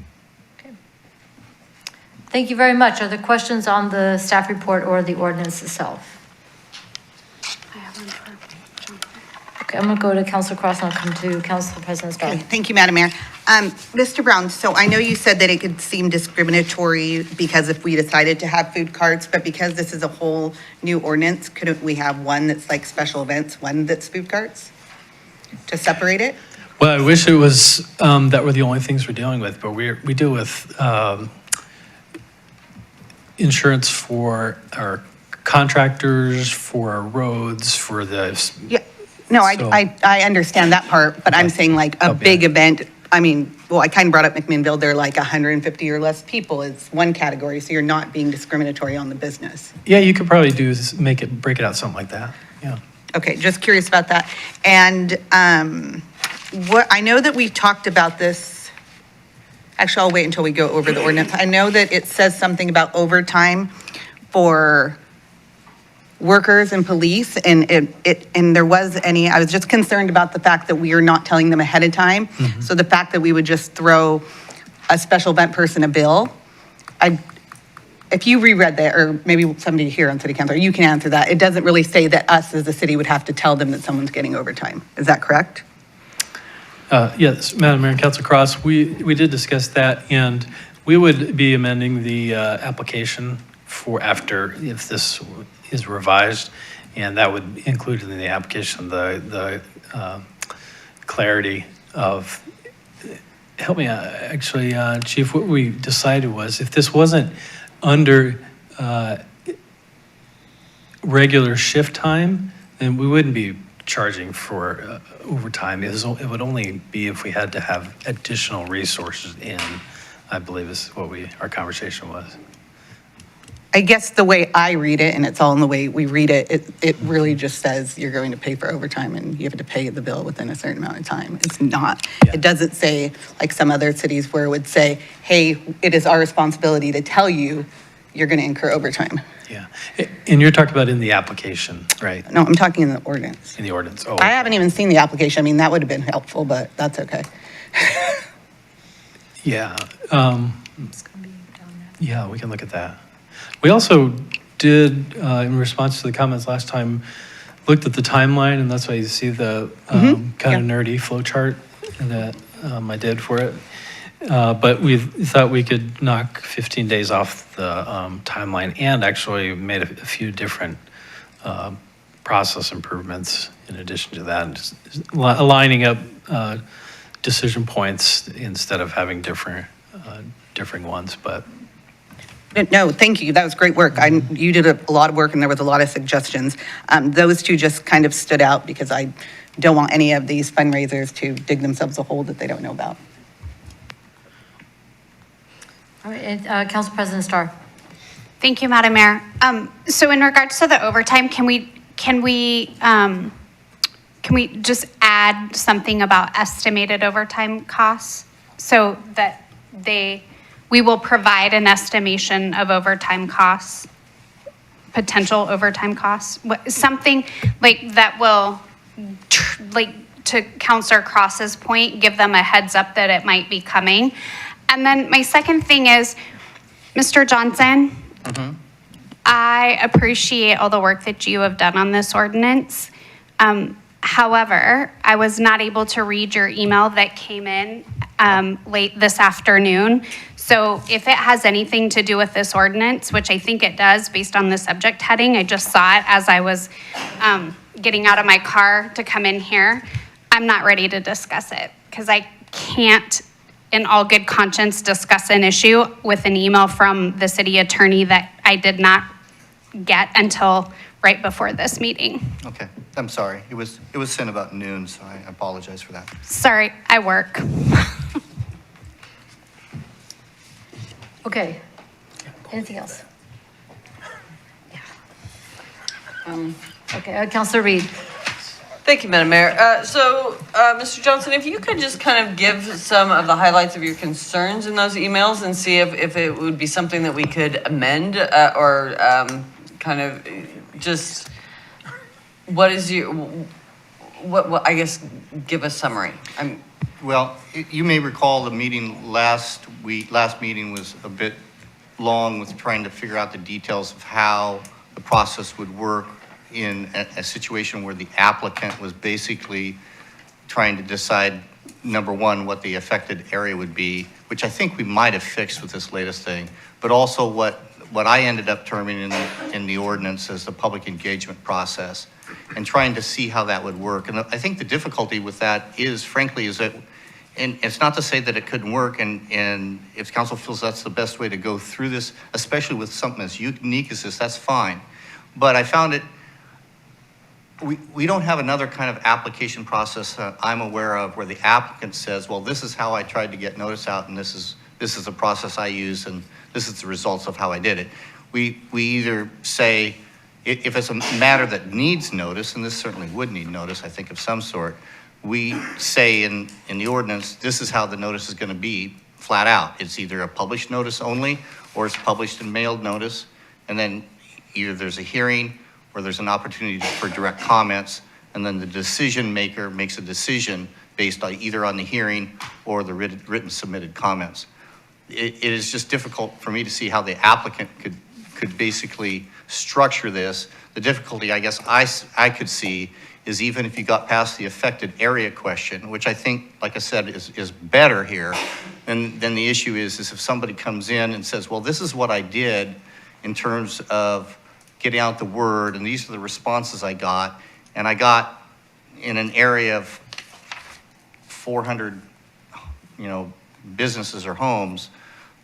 Thank you very much. Are there questions on the staff report or the ordinance itself? Okay, I'm going to go to Councilor Cross and I'll come to Council President Starr. Okay, thank you, Madam Mayor. Mr. Brown, so I know you said that it could seem discriminatory because if we decided to have food carts, but because this is a whole new ordinance, couldn't we have one that's like special events, one that's food carts? To separate it? Well, I wish it was that were the only things we're dealing with, but we deal with insurance for our contractors, for our roads, for the. Yeah, no, So- I understand that part, but I'm saying like a big event. I mean, well, I kind of brought up McMinnville, they're like 150 or less people is one category, so you're not being discriminatory on the business. Yeah, you could probably break it out something like that, yeah. Okay, just curious about that. And what, I know that we talked about this, actually, I'll wait until we go over the ordinance. I know that it says something about overtime for workers and police, and and there was I was just concerned about the fact that we are not telling them ahead of time. So the fact that we would just throw a special event person a bill, if you reread that, or maybe somebody here on city council, you can answer that. It doesn't really say that us as a city would have to tell them that someone's getting overtime. Is that correct? Yes, Madam Mayor and Councilor Cross, we did discuss that, and we would be amending the application for after, if this is revised, and that would include in the application the clarity of, help me out, actually, Chief, what we decided was if this wasn't under regular shift time, then we wouldn't be charging for overtime. It would only be if we had to have additional resources in, I believe is what our conversation was. I guess the way I read it, and it's all in the way we read it, it really just says you're going to pay for overtime and you have to pay the bill within a certain amount of time. It's not, it doesn't say like some other cities where it would say, hey, it is our responsibility to tell you you're going to incur overtime. Yeah, and you're talking about in the application, right? No, I'm talking in the ordinance. In the ordinance, oh. I haven't even seen the application. I mean, that would have been helpful, but that's okay. Yeah, yeah, we can look at that. We also did, in response to the comments last time, looked at the timeline, and that's why you see the kind of nerdy flow chart that I did for it. But we thought we could knock 15 days off the timeline and actually made a few different process improvements in addition to that, and just aligning up decision points instead of having different ones, but. No, thank you. That was great work. You did a lot of work and there was a lot of suggestions. Those two just kind of stood out because I don't want any of these fundraisers to dig themselves a hole that they don't know about. All right, and, Council President Starr. Thank you, Madam Mayor. So in regards to the overtime, can we just add something about estimated overtime costs so that we will provide an estimation of overtime costs, potential overtime costs, something like that will, like to Councilor Cross's point, give them a heads up that it might be coming. And then my second thing is, Mr. Johnson, I appreciate all the work that you have done on this ordinance. However, I was not able to read your email that came in late this afternoon. So if it has anything to do with this ordinance, which I think it does based on the subject heading, I just saw it as I was getting out of my car to come in here, I'm not ready to discuss it. because I can't, in all good conscience, discuss an issue with an email from the city attorney that I did not get until right before this meeting. Okay, I'm sorry. It was sent about noon, so I apologize for that. Sorry, I work. Okay. Anything else? Okay, Councilor Reed. Thank you, Madam Mayor. Mr. Johnson, if you could just kind of give some of the highlights of your concerns in those emails and see if it would be something that we could amend or kind of just, what is your, what I guess, give a summary. Well, you may recall the meeting last meeting was a bit long with trying to figure out the details of how the process would work in a situation where the applicant was basically trying to decide, number one, what the affected area would be, which I think we might have fixed with this latest thing, but also what I ended up terming in the ordinance as the public engagement process, and trying to see how that would work. And I think the difficulty with that is, frankly, is that, and it's not to say that it couldn't work, and if council feels that's the best way to go through this, especially with something as unique as this, that's fine. But I found it, we don't have another kind of application process I'm aware of where the applicant says, well, this is how I tried to get notice out, and this is the process I use, and this is the results of how I did it. We either say, if it's a matter that needs notice, and this certainly would need notice, I think, of some sort, we say in the ordinance, this is how the notice is going to be, flat out. It's either a published notice only, or it's published and mailed notice, and then either there's a hearing, or there's an opportunity for direct comments, and then the decision maker makes a decision based on either on the hearing or the written submitted comments. It is just difficult for me to see how the applicant could basically structure this. The difficulty, I guess, I could see is even if you got past the affected area question, which I think, like I said, is better here, then the issue is if somebody comes in and says, well, this is what I did in terms of getting out the word, and these are the responses I got, and I got in an area of 400, businesses or homes,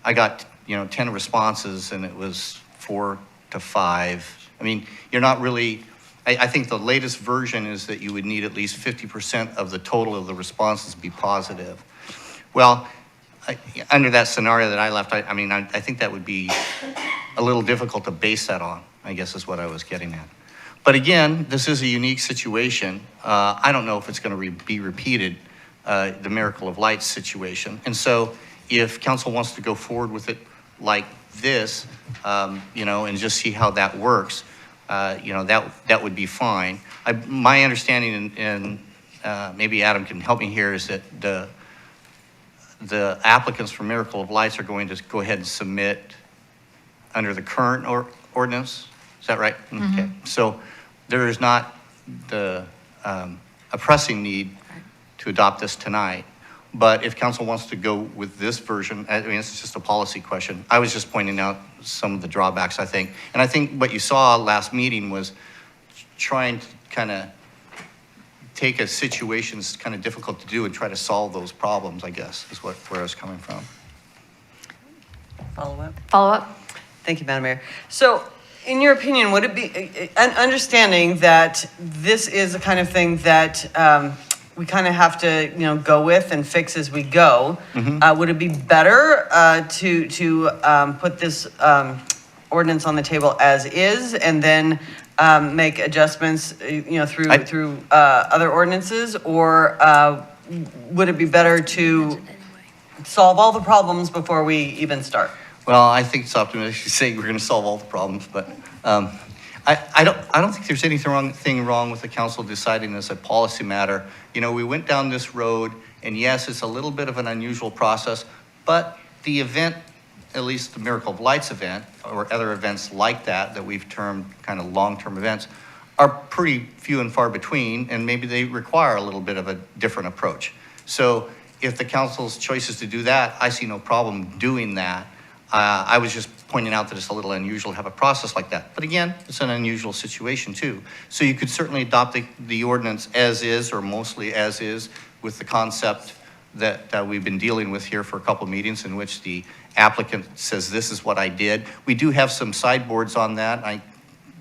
I got, 10 responses, and it was 4 to 5. I mean, you're not really, I think the latest version is that you would need at least 50% of the total of the responses be positive. Well, under that scenario that I left, I think that would be a little difficult to base that on, I guess is what I was getting at. But again, this is a unique situation. I don't know if it's going to be repeated, the Miracle of Lights situation. And so if council wants to go forward with it like this, and just see how that works, that would be fine. My understanding, and maybe Adam can help me here, is that the applicants for Miracle of Lights are going to go ahead and submit under the current ordinance. Is that right? Mm-hmm. Okay. So there is not a pressing need to adopt this tonight. But if council wants to go with this version, it's just a policy question. I was just pointing out some of the drawbacks, I think. And I think what you saw last meeting was trying to kind of take a situation that's kind of difficult to do and try to solve those problems, I guess, is where I was coming from. Follow up? Thank you, Madam Mayor. So, in your opinion, would it be, understanding that this is the kind of thing that we kind of have to, go with and fix as we go, would it be better to put this ordinance on the table as is and then make adjustments, through other ordinances, or would it be better to solve all the problems before we even start? Well, I think it's optimistic to say we're going to solve all the problems, but I don't think there's anything wrong with the council deciding this a policy matter. We went down this road, and yes, it's a little bit of an unusual process, but the event, at least the Miracle of Lights event, or other events like that we've termed kind of long-term events, are pretty few and far between, and maybe they require a little bit of a different approach. So if the council's choice is to do that, I see no problem doing that. I was just pointing out that it's a little unusual to have a process like that. But again, it's an unusual situation too. So you could certainly adopt the ordinance as is, or mostly as is, with the concept that we've been dealing with here for a couple meetings in which the applicant says, this is what I did. We do have some sideboards on that. I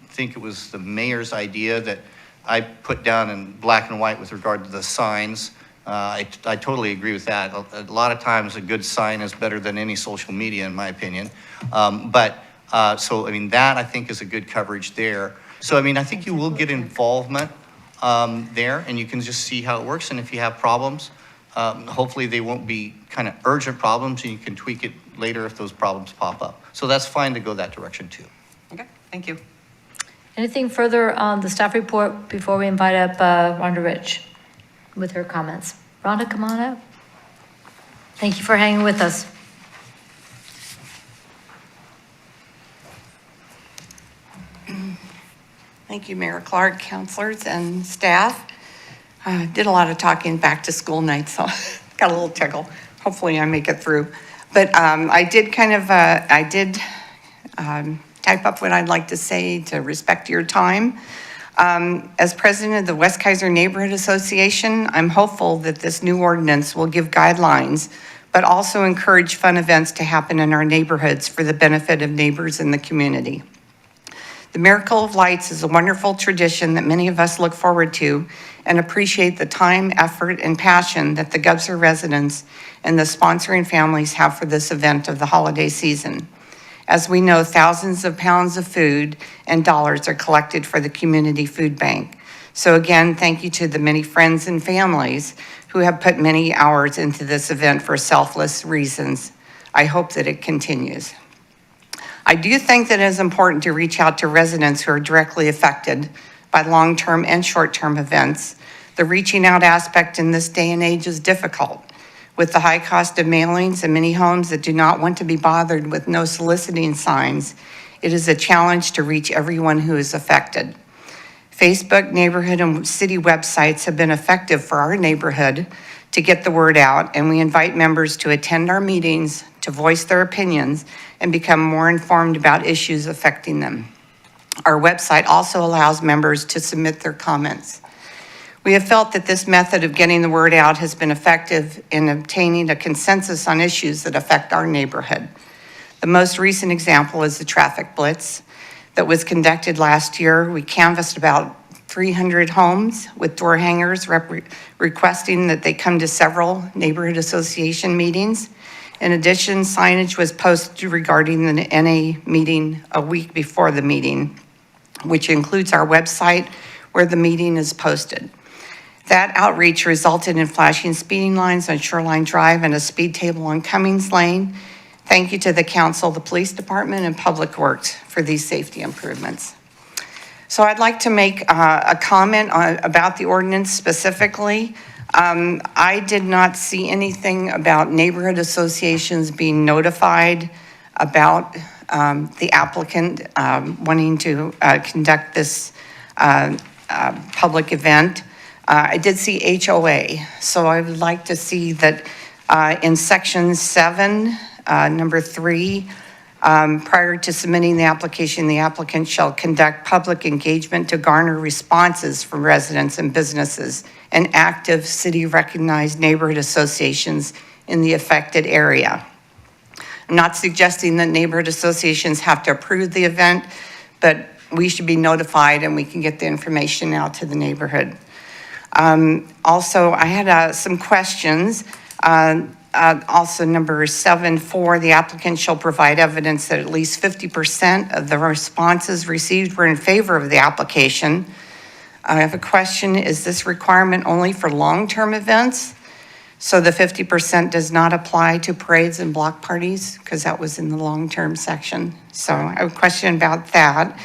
think it was the mayor's idea that I put down in black and white with regard to the signs. I totally agree with that. A lot of times a good sign is better than any social media, in my opinion. So, I mean, that I think is a good coverage there. So, I mean, I think you will get involvement there, and you can just see how it works. And if you have problems, hopefully they won't be kind of urgent problems, and you can tweak it later if those problems pop up. So that's fine to go that direction too. Okay, thank you. Anything further on the staff report before we invite up Rhonda Rich with her comments? Rhonda, come on up. Thank you for hanging with us. Thank you, Mayor Clark, councilors, and staff. Did a lot of talking back to school night, so got a little tickle. Hopefully I make it through. But I did type up what I'd like to say to respect your time. As president of the West Keizer Neighborhood Association, I'm hopeful that this new ordinance will give guidelines, but also encourage fun events to happen in our neighborhoods for the benefit of neighbors in the community. The Miracle of Lights is a wonderful tradition that many of us look forward to and appreciate the time, effort, and passion that the Gubser residents and the sponsoring families have for this event of the holiday season. As we know, thousands of pounds of food and dollars are collected for the community food bank. So again, thank you to the many friends and families who have put many hours into this event for selfless reasons. I hope that it continues. I do think that it is important to reach out to residents who are directly affected by long-term and short-term events. The reaching out aspect in this day and age is difficult. With the high cost of mailings and many homes that do not want to be bothered with no soliciting signs, it is a challenge to reach everyone who is affected. Facebook, neighborhood, and city websites have been effective for our neighborhood to get the word out, and we invite members to attend our meetings, to voice their opinions, and become more informed about issues affecting them. Our website also allows members to submit their comments. We have felt that this method of getting the word out has been effective in obtaining a consensus on issues that affect our neighborhood. The most recent example is the traffic blitz that was conducted last year. We canvassed about 300 homes with door hangers requesting that they come to several neighborhood association meetings. In addition, signage was posted regarding the NA meeting a week before the meeting, which includes our website where the meeting is posted. That outreach resulted in flashing speeding lines on Shoreline Drive and a speed table on Cummings Lane. Thank you to the council, the police department, and Public Works for these safety improvements. So I'd like to make a comment about the ordinance specifically. I did not see anything about neighborhood associations being notified about the applicant wanting to conduct this public event. I did see HOA, so I would like to see that in section 7, number 3, prior to submitting the application, the applicant shall conduct public engagement to garner responses from residents and businesses and active city-recognized neighborhood associations in the affected area. I'm not suggesting that neighborhood associations have to approve the event, but we should be notified and we can get the information out to the neighborhood. Also, I had some questions. Also, number 7.4, the applicant shall provide evidence that at least 50% of the responses received were in favor of the application. I have a question, is this requirement only for long-term events? So the 50% does not apply to parades and block parties, because that was in the long-term section. So I have a question about that.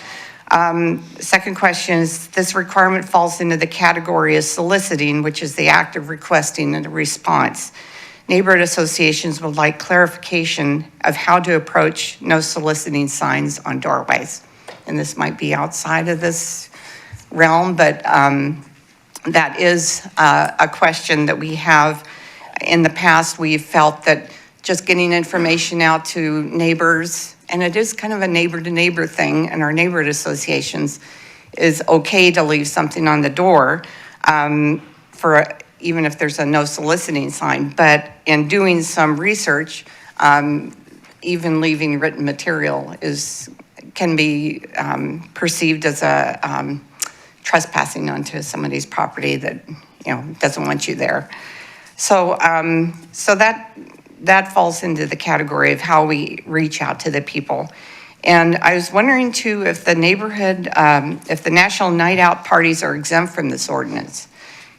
Second question is, this requirement falls into the category of soliciting, which is the act of requesting a response. Neighborhood associations would like clarification of how to approach no soliciting signs on doorways. And this might be outside of this realm, but that is a question that we have. In the past, we've felt that just getting information out to neighbors, and it is kind of a neighbor-to-neighbor thing in our neighborhood associations, is okay to leave something on the door. even if there's a no soliciting sign, but in doing some research, even leaving written material can be perceived as a trespassing onto somebody's property that, doesn't want you there. So, so that falls into the category of how we reach out to the people. And I was wondering too, if the neighborhood, if the national night out parties are exempt from this ordinance.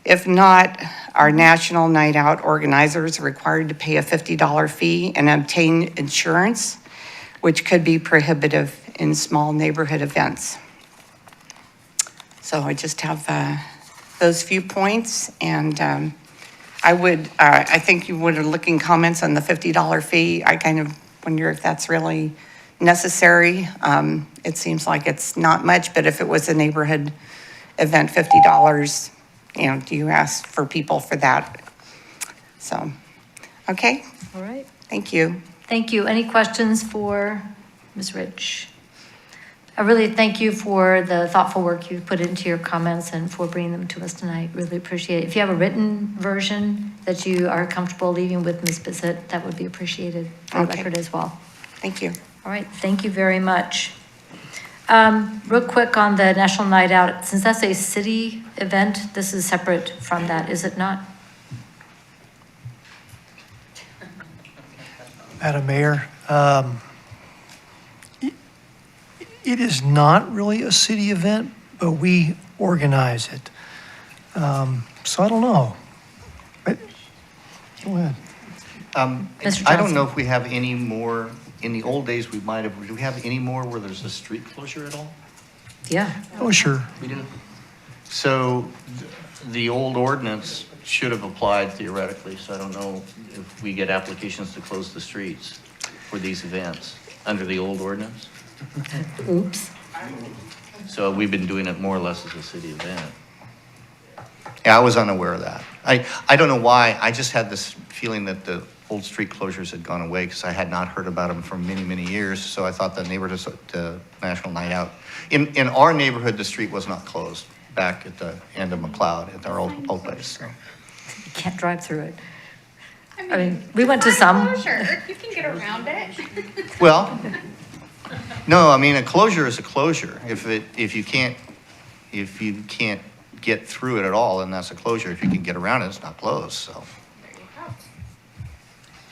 If not, are national night out organizers required to pay a $50 fee and obtain insurance, which could be prohibitive in small neighborhood events? So I just have those few points, and I think you would have looking comments on the $50 fee. I kind of wonder if that's really necessary. It seems like it's not much, but if it was a neighborhood event, $50, do you ask for people for that? So, okay. All right. Thank you. Thank you. Any questions for Ms. Rich? I really thank you for the thoughtful work you put into your comments and for bringing them to us tonight. Really appreciate it. If you have a written version that you are comfortable leaving with Ms. Bissett, that would be appreciated for the record as well. Thank you. All right. Thank you very much. Real quick on the National Night Out, since that's a city event, this is separate from that, is it not? Madam Mayor, it is not really a city event, but we organize it. So I don't know. Go ahead. I don't know if we have any more, in the old days we might have, do we have any more where there's a street closure at all? Yeah. Oh, sure. We do. So the old ordinance should have applied theoretically, so I don't know if we get applications to close the streets for these events under the old ordinance. Oops. So we've been doing it more or less as a city event. Yeah, I was unaware of that. I don't know why, I just had this feeling that the old street closures had gone away because I had not heard about them for many, many years. So I thought the neighborhood, the National Night Out. In our neighborhood, the street was not closed back at the end of McLeod at our old place. So. You can't drive through it. I mean, we went to some. Closure. You can get around it. Well, no, I mean, a closure is a closure. If you can't get through it at all, then that's a closure. If you can get around it, it's not closed, so.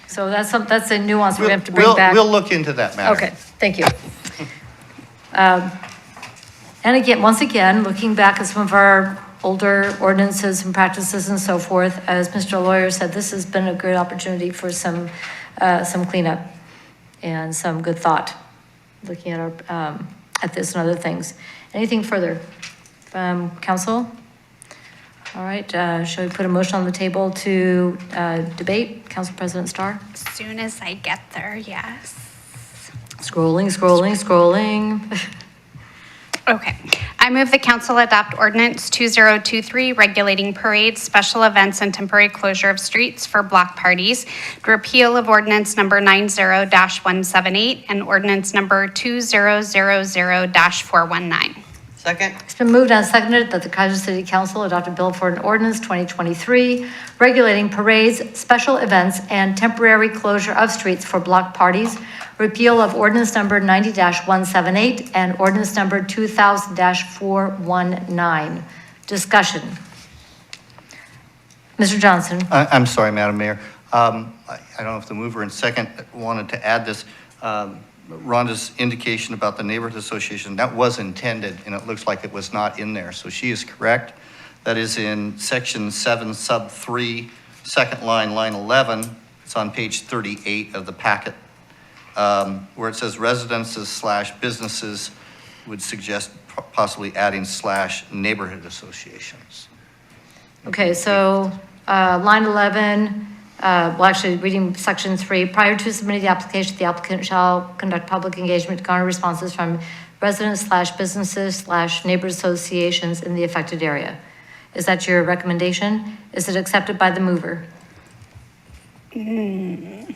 So that's a nuance we're going to have to bring back. We'll look into that matter. Okay, thank you. And again, once again, looking back at some of our older ordinances and practices and so forth, as Mr. Lawyer said, this has been a great opportunity for some cleanup and some good thought, looking at our at this and other things. Anything further from council? All right, shall we put a motion on the table to debate? Council President Starr? As soon as I get there, yes. Scrolling. Okay. I move the council adopt ordinance 2023 regulating parades, special events, and temporary closure of streets for block parties, the repeal of ordinance number 90-178 and ordinance number 2000-419. Second. It's been moved and seconded that the Keizer City Council adopt a bill for an ordinance 2023 regulating parades, special events, and temporary closure of streets for block parties, repeal of ordinance number 90-178 and ordinance number 2000-419. Discussion. Mr. Johnson. I'm sorry, Madam Mayor. I don't know if the mover and second wanted to add this. Rhonda's indication about the neighborhood association, that was intended, and it looks like it was not in there. So she is correct. That is in section 7, sub 3, second line, line 11. It's on page 38 of the packet, where it says residences / businesses, would suggest possibly adding / neighborhood associations. Okay, so line 11, well, actually, reading section 3, prior to submitting the application, the applicant shall conduct public engagement to garner responses from residents / businesses / neighbor associations in the affected area. Is that your recommendation? Is it accepted by the mover? Can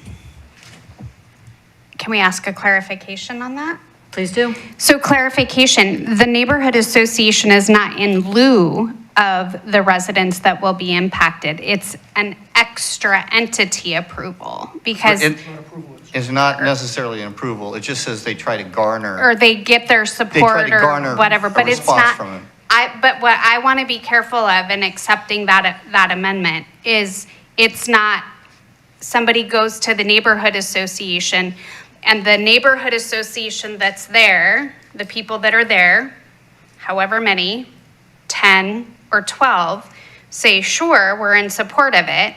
we ask a clarification on that? Please do. So clarification, the neighborhood association is not in lieu of the residents that will be impacted. It's an extra entity approval because, It's not necessarily an approval, it just says they try to garner. or they get their They try support to or garner whatever, a but it's response not. from it. But what I want to be careful of in accepting that amendment is it's not, somebody goes to the neighborhood association and the neighborhood association that's there, the people that are there, however many, 10 or 12, say, sure, we're in support of it,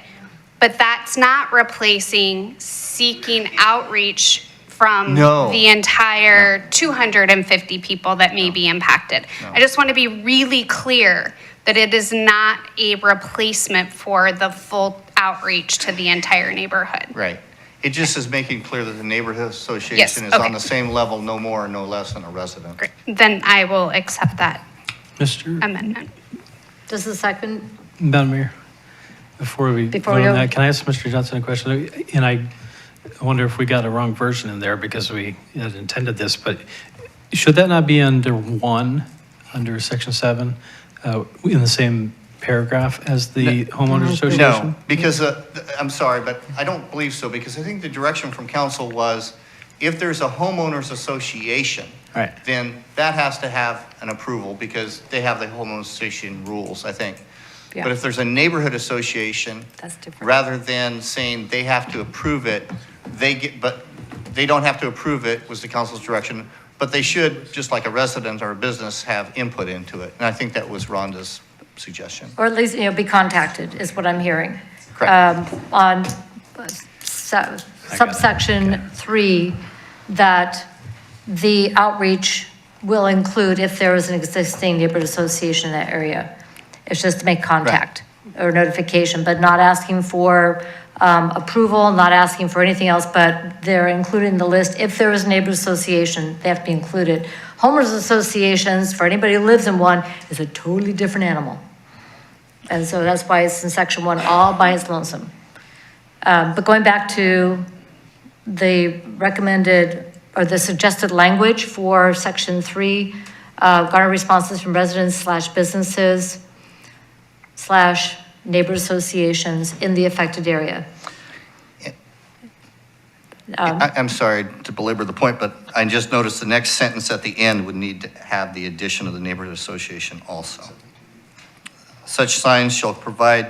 but that's not replacing seeking outreach from No. the entire 250 people that may be impacted. No. I just want to be really clear that it is not a replacement for the full outreach to the entire neighborhood. Right. It just is making clear that the neighborhood association Yes, is okay. on the same level, no more or no less than a resident. Great. Then I will accept that Mr. amendment. Does the second, Madam Mayor, before we Before vote we on go- that, can I ask Mr. Johnson a question? And I wonder if we got a wrong version in there because we had intended this, but should that not be under 1, under section 7, in the same paragraph as the homeowners association? No, because, I'm sorry, but I don't believe so, because I think the direction from council was, if there's a homeowners association, Right. then that has to have an approval, because they have the homeowners association rules, I think. Yeah. But if there's a neighborhood association, that's different. rather than saying they have to approve it, but they don't have to approve it, was the council's direction, but they should, just like a resident or a business, have input into it. And I think that was Rhonda's suggestion. Or at least, be contacted, is what I'm hearing. Correct. On subsection 3, that the outreach will include if there is an existing neighborhood association in that area. It's just to make contact or notification, but not asking for approval, not asking for anything else, but they're including the list. If there is a neighborhood association, they have to be included. Homeowners associations, for anybody who lives in one, is a totally different animal. And so that's why it's in section 1, all by its lonesome. But going back to the recommended or the suggested language for section 3, garner responses from residents / businesses / neighbor associations in the affected area. I'm sorry to belabor the point, but I just noticed the next sentence at the end would need to have the addition of the neighborhood association also. Such signs shall provide,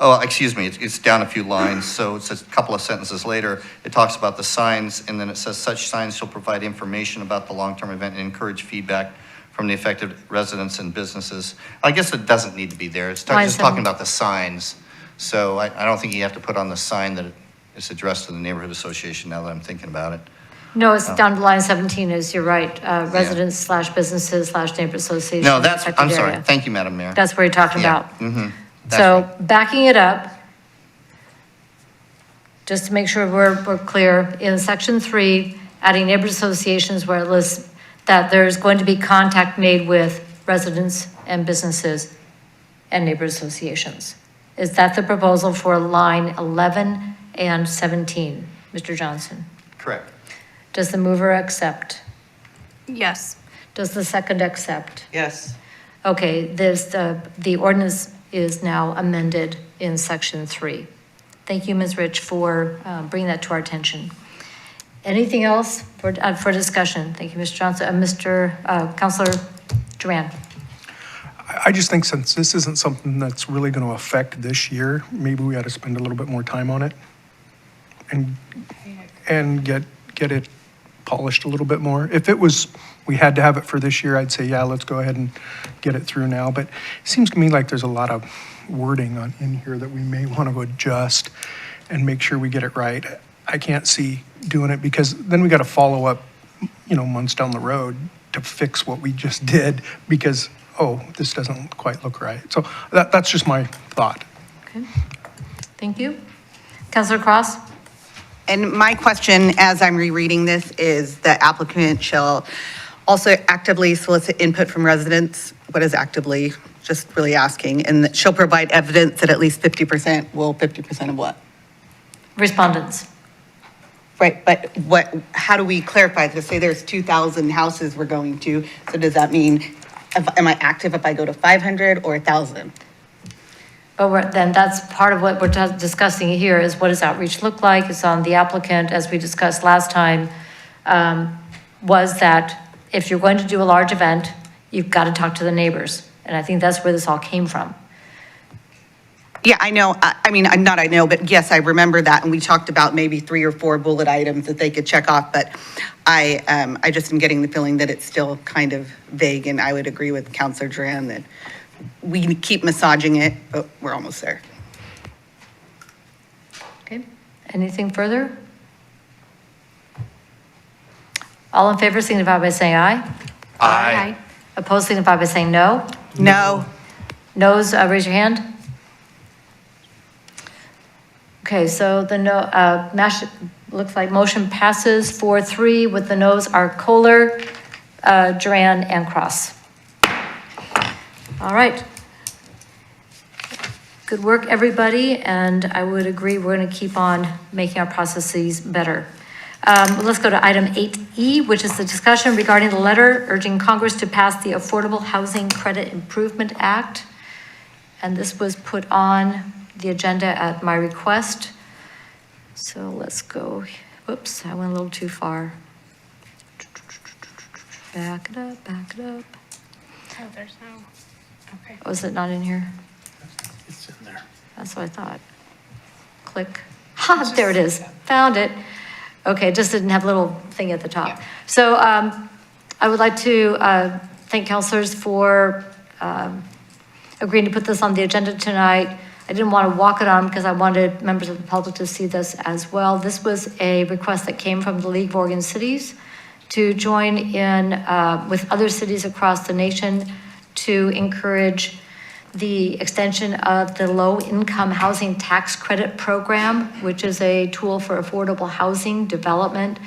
it's down a few lines, so it's a couple of sentences later, it talks about the signs, and then it says, such signs shall provide information about the long-term event and encourage feedback from the affected residents and businesses. I guess it doesn't need to be there, it's Why just isn't talking it? about the signs. So I don't think you have to put on the sign that it's addressed to the neighborhood association, now that I'm thinking about it. No, it's down to line 17 is, you're right, residents / businesses / neighbor associations. No, in the that's, affected I'm sorry, area. thank you, Madam Mayor. That's what you're talking Yeah, about. mhm, that's So right. backing it up, just to make sure we're clear, in section 3, adding neighbor associations where it lists that there's going to be contact made with residents and businesses and neighbor associations. Is that the proposal for line 11 and 17, Mr. Johnson? Correct. Does the mover accept? Yes. Does the second accept? Yes. Okay, the ordinance is now amended in section 3. Thank you, Ms. Rich, for bringing that to our attention. Anything else for discussion? Thank you, Mr. Johnson. Councilor Duran. I just think since this isn't something that's really going to affect this year, maybe we ought to spend a little bit more time on it and get it polished a little bit more. If it was, we had to have it for this year, I'd say, yeah, let's go ahead and get it through now. But it seems to me like there's a lot of wording in here that we may want to adjust and make sure we get it right. I can't see doing it because then we got to follow up, months down the road to fix what we just did because, this doesn't quite look right. So that's just my thought. Okay, thank you. Councilor Cross? And my question, as I'm rereading this, is the applicant shall also actively solicit input from residents. What is actively? Just really asking. And that she'll provide evidence that at least 50%, 50% of what? Respondents. Right, but how do we clarify this? Say there's 2,000 houses we're going to, so does that mean am I active if I go to 500 or 1,000? But then that's part of what we're discussing here is what does outreach look like? It's on the applicant, as we discussed last time, was that if you're going to do a large event, you've got to talk to the neighbors. And I think that's where this all came from. Yeah, I know. I mean, I know, but yes, I remember that. And we talked about maybe 3 or 4 bullet items that they could check off. But I just am getting the feeling that it's still kind of vague. And I would agree with Councilor Duran that we keep massaging it, but we're almost there. Okay, anything further? All in favor signify by saying aye. Aye. Opposed signify by saying no. No. Noes, raise your hand. Okay, so the looks like motion passes 4-3 with the noes are Kohler, Duran, and Cross. All right. Good work, everybody, and I would agree we're going to keep on making our processes better. Let's go to item 8E, which is the discussion regarding the letter urging Congress to pass the Affordable Housing Credit Improvement Act. And this was put on the agenda at my request. So let's go, whoops, I went a little too far. Back it up, back it up. Oh, there's no, okay. Oh, is it not in here? It's in there. That's what I thought. Click. Ha, there it is. Found it. Okay, it just didn't have a little thing at the top. So I would like to thank councilors for agreeing to put this on the agenda tonight. I didn't want to walk it on because I wanted members of the public to see this as well. This was a request that came from the League of Oregon Cities to join in with other cities across the nation to encourage the extension of the low-income housing tax credit program, which is a tool for affordable housing development.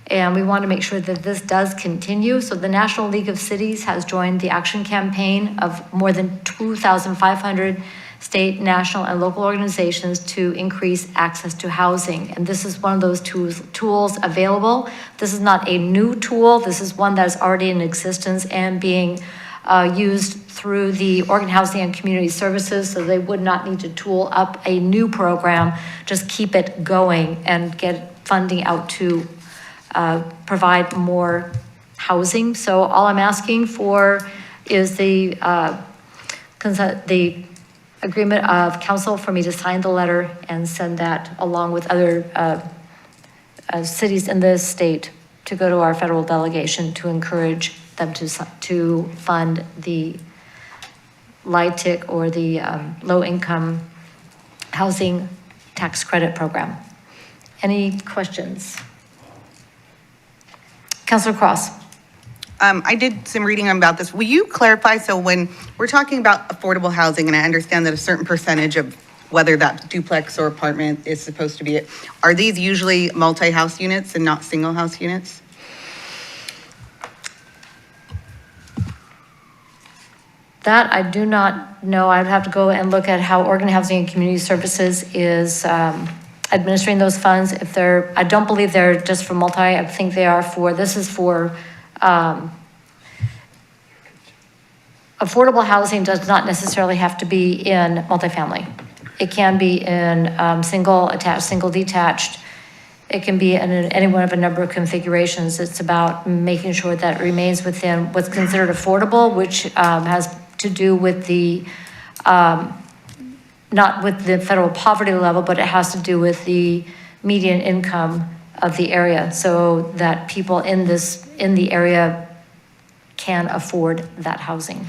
And we want to make sure that this does continue. So the National League of Cities has joined the action campaign of more than 2,500 state, national, and local organizations to increase access to housing. And this is one of those tools available. This is not a new tool. This is one that is already in existence and being used through the Oregon Housing and Community Services, so they would not need to tool up a new program, just keep it going and get funding out to provide more housing. So all I'm asking for is the agreement of council for me to sign the letter and send that along with other cities in the state to go to our federal delegation to encourage them to fund the LIHTC or the low-income housing tax credit program. Any questions? Councilor Cross. I did some reading about this. Will you clarify, so when we're talking about affordable housing, and I understand that a certain percentage of whether that duplex or apartment is supposed to be it, are these usually multi-house units and not single house units? That I do not know. I'd have to go and look at how Oregon Housing and Community Services is administering those funds. If they're, I don't believe they're just for multi, I think they are for, this is for, affordable housing does not necessarily have to be in multifamily. It can be in single attached, single detached. It can be in any one of a number of configurations. It's about making sure that it remains within what's considered affordable, which has to do with the, not with the federal poverty level, but it has to do with the median income of the area, so that people in the area can afford that housing.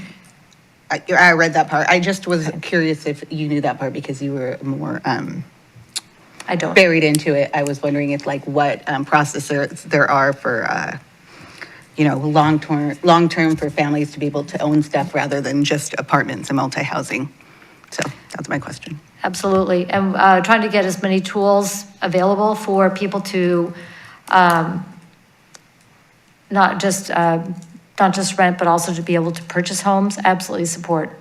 I read that part. I just was curious if you knew that part because you were more I don't. Buried into it. I was wondering if like what processes there are for long-term for families to be able to own stuff rather than just apartments and multi-housing. So that's my question. Absolutely, and trying to get as many tools available for people to not just rent, but also to be able to purchase homes. Absolutely support.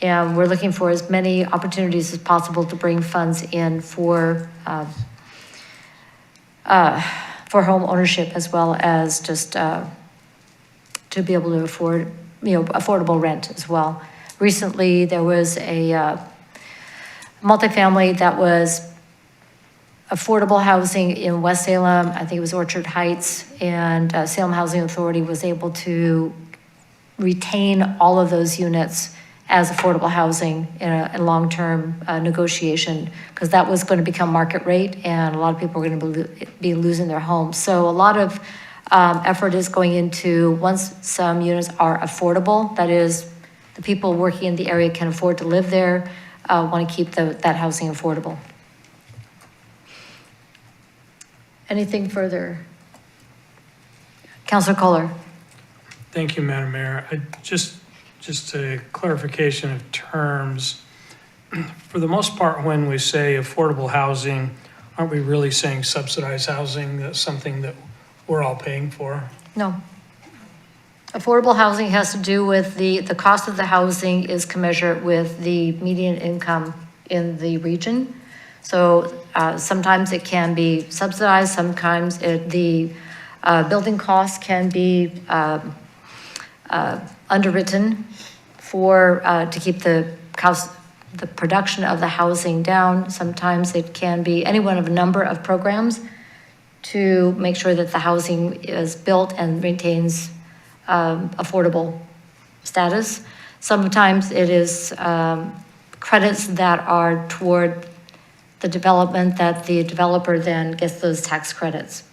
And we're looking for as many opportunities as possible to bring funds in for home ownership, as well as just to be able to afford affordable rent as well. Recently, there was a multifamily that was affordable housing in West Salem, I think it was Orchard Heights, and Salem Housing Authority was able to retain all of those units as affordable housing in a long-term negotiation, because that was going to become market rate, and a lot of people were going to be losing their homes. So a lot of effort is going into, once some units are affordable, that is, the people working in the area can afford to live there, want to keep that housing affordable. Anything further? Councilor Kohler. Thank you, Madam Mayor. Just a clarification of terms. For the most part, when we say affordable housing, aren't we really saying subsidized housing? That's something that we're all paying for? No. Affordable housing has to do with the cost of the housing is commensurate with the median income in the region. So sometimes it can be subsidized, sometimes the building costs can be underwritten to keep the production of the housing down. Sometimes it can be any one of a number of programs to make sure that the housing is built and maintains affordable status. Sometimes it is credits that are toward the development that the developer then gets those tax credits.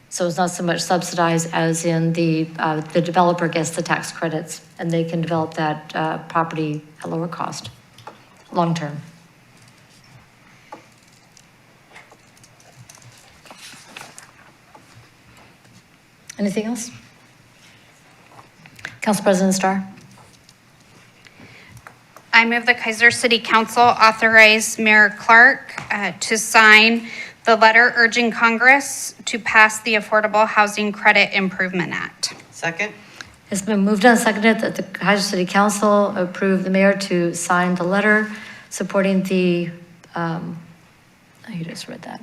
So it's not so much subsidized as in the developer gets the tax credits and they can develop that property at lower cost, long-term. Anything else? Council President Starr. I move the Keizer City Council authorize Mayor Clark to sign the letter urging Congress to pass the Affordable Housing Credit Improvement Act. Second? It's been moved and seconded that the Keizer City Council approve the mayor to sign the letter supporting the, you just read that.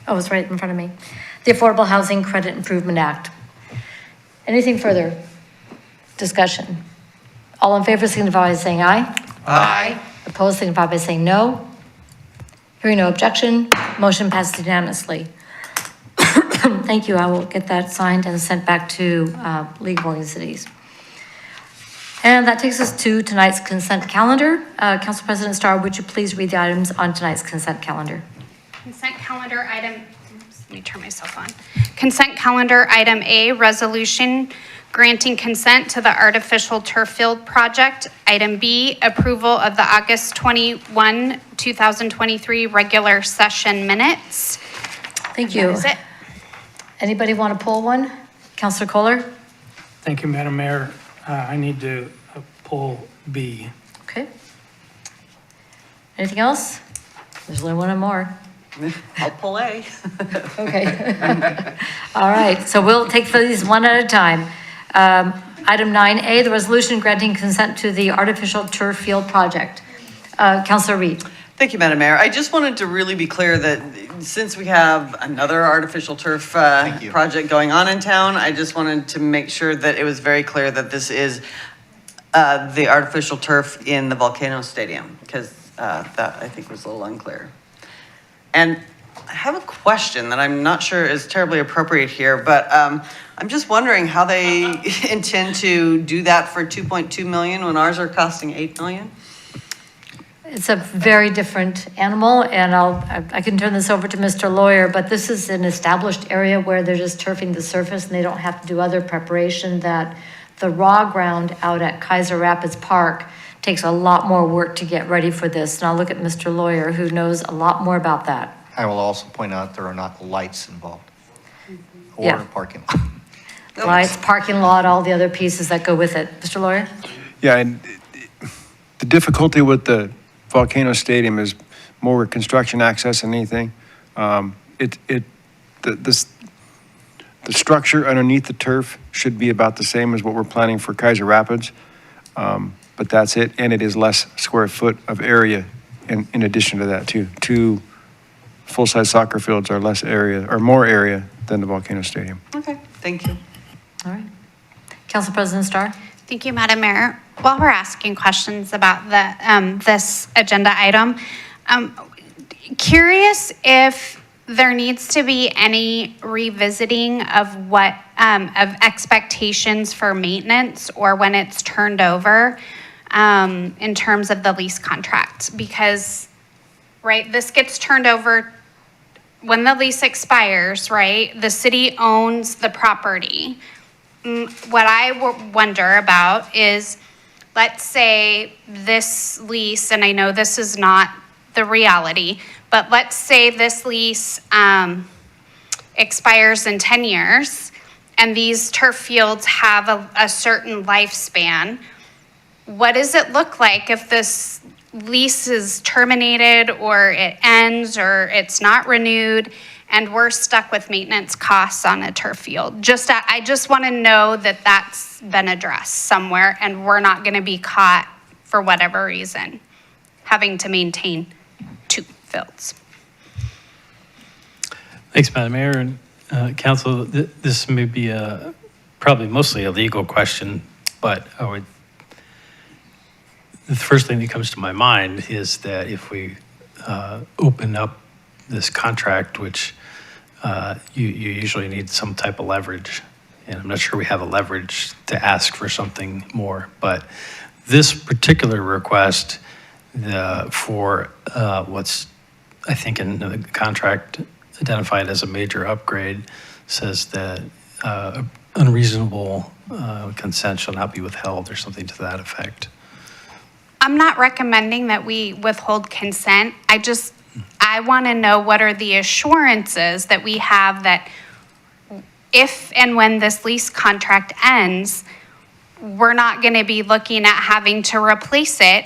Oh, it's right in front of me. The Affordable Housing Credit Improvement Act. Anything further? Discussion. All in favor signify by saying aye. Aye. Opposed signify by saying no. Hearing no objection, motion passes unanimously. Thank you. I will get that signed and sent back to League of Oregon Cities. And that takes us to tonight's consent calendar. Council President Starr, would you please read the items on tonight's consent calendar? Consent calendar item, let me turn myself on. Consent calendar item A, resolution granting consent to the artificial turf field project. Item B, approval of the August 21, 2023 regular session minutes. Thank you. That is it. Anybody want to pull one? Councilor Kohler? Thank you, Madam Mayor. I need to pull B. Okay. Anything else? There's only one more. I'll pull A. Okay. All right, so we'll take these one at a time. Item 9A, the resolution granting consent to the artificial turf field project. Councilor Reed. Thank you, Madam Mayor. I just wanted to really be clear that since we have another artificial turf project going on in town, I just wanted to make sure that it was very clear that this is the artificial turf in the Volcano Stadium, because that I think was a little unclear. And I have a question that I'm not sure is terribly appropriate here, but I'm just wondering how they intend to do that for 2.2 million when ours are costing 8 million? It's a very different animal, and I can turn this over to Mr. Lawyer, but this is an established area where they're just turfing the surface and they don't have to do other preparation. That the raw ground out at Keizer Rapids Park takes a lot more work to get ready for this. And I'll look at Mr. Lawyer, who knows a lot more about that. I will also point out there are not lights involved or Yeah. parking lot. Lights, parking lot, all the other pieces that go with it. Mr. Lawyer? Yeah, and the difficulty with the Volcano Stadium is more construction access than anything. The structure underneath the turf should be about the same as what we're planning for Keizer Rapids, but that's it, and it is less square foot of area in addition to that too. Two full-size soccer fields are less area, or more area than the Volcano Stadium. Okay, thank you. All right. Council President Starr? Thank you, Madam Mayor. While we're asking questions about this agenda item, curious if there needs to be any revisiting of what, of expectations for maintenance or when it's turned over in terms of the lease contract. Because, right, this gets turned over when the lease expires, right? The city owns the property. What I wonder about is, let's say this lease, and I know this is not the reality, but let's say this lease expires in 10 years, and these turf fields have a certain lifespan. What does it look like if this lease is terminated or it ends or it's not renewed and we're stuck with maintenance costs on a turf field? I just want to know that that's been addressed somewhere and we're not going to be caught for whatever reason having to maintain two fields. Thanks, Madam Mayor and Council. This may be probably mostly a legal question, but the first thing that comes to my mind is that if we open up this contract, which you usually need some type of leverage, and I'm not sure we have a leverage to ask for something more, but this particular request for what's, I think in the contract identified as a major upgrade, says that unreasonable consent shall not be withheld or something to that effect. I'm not recommending that we withhold consent. I want to know what are the assurances that we have that if and when this lease contract ends, we're not going to be looking at having to replace it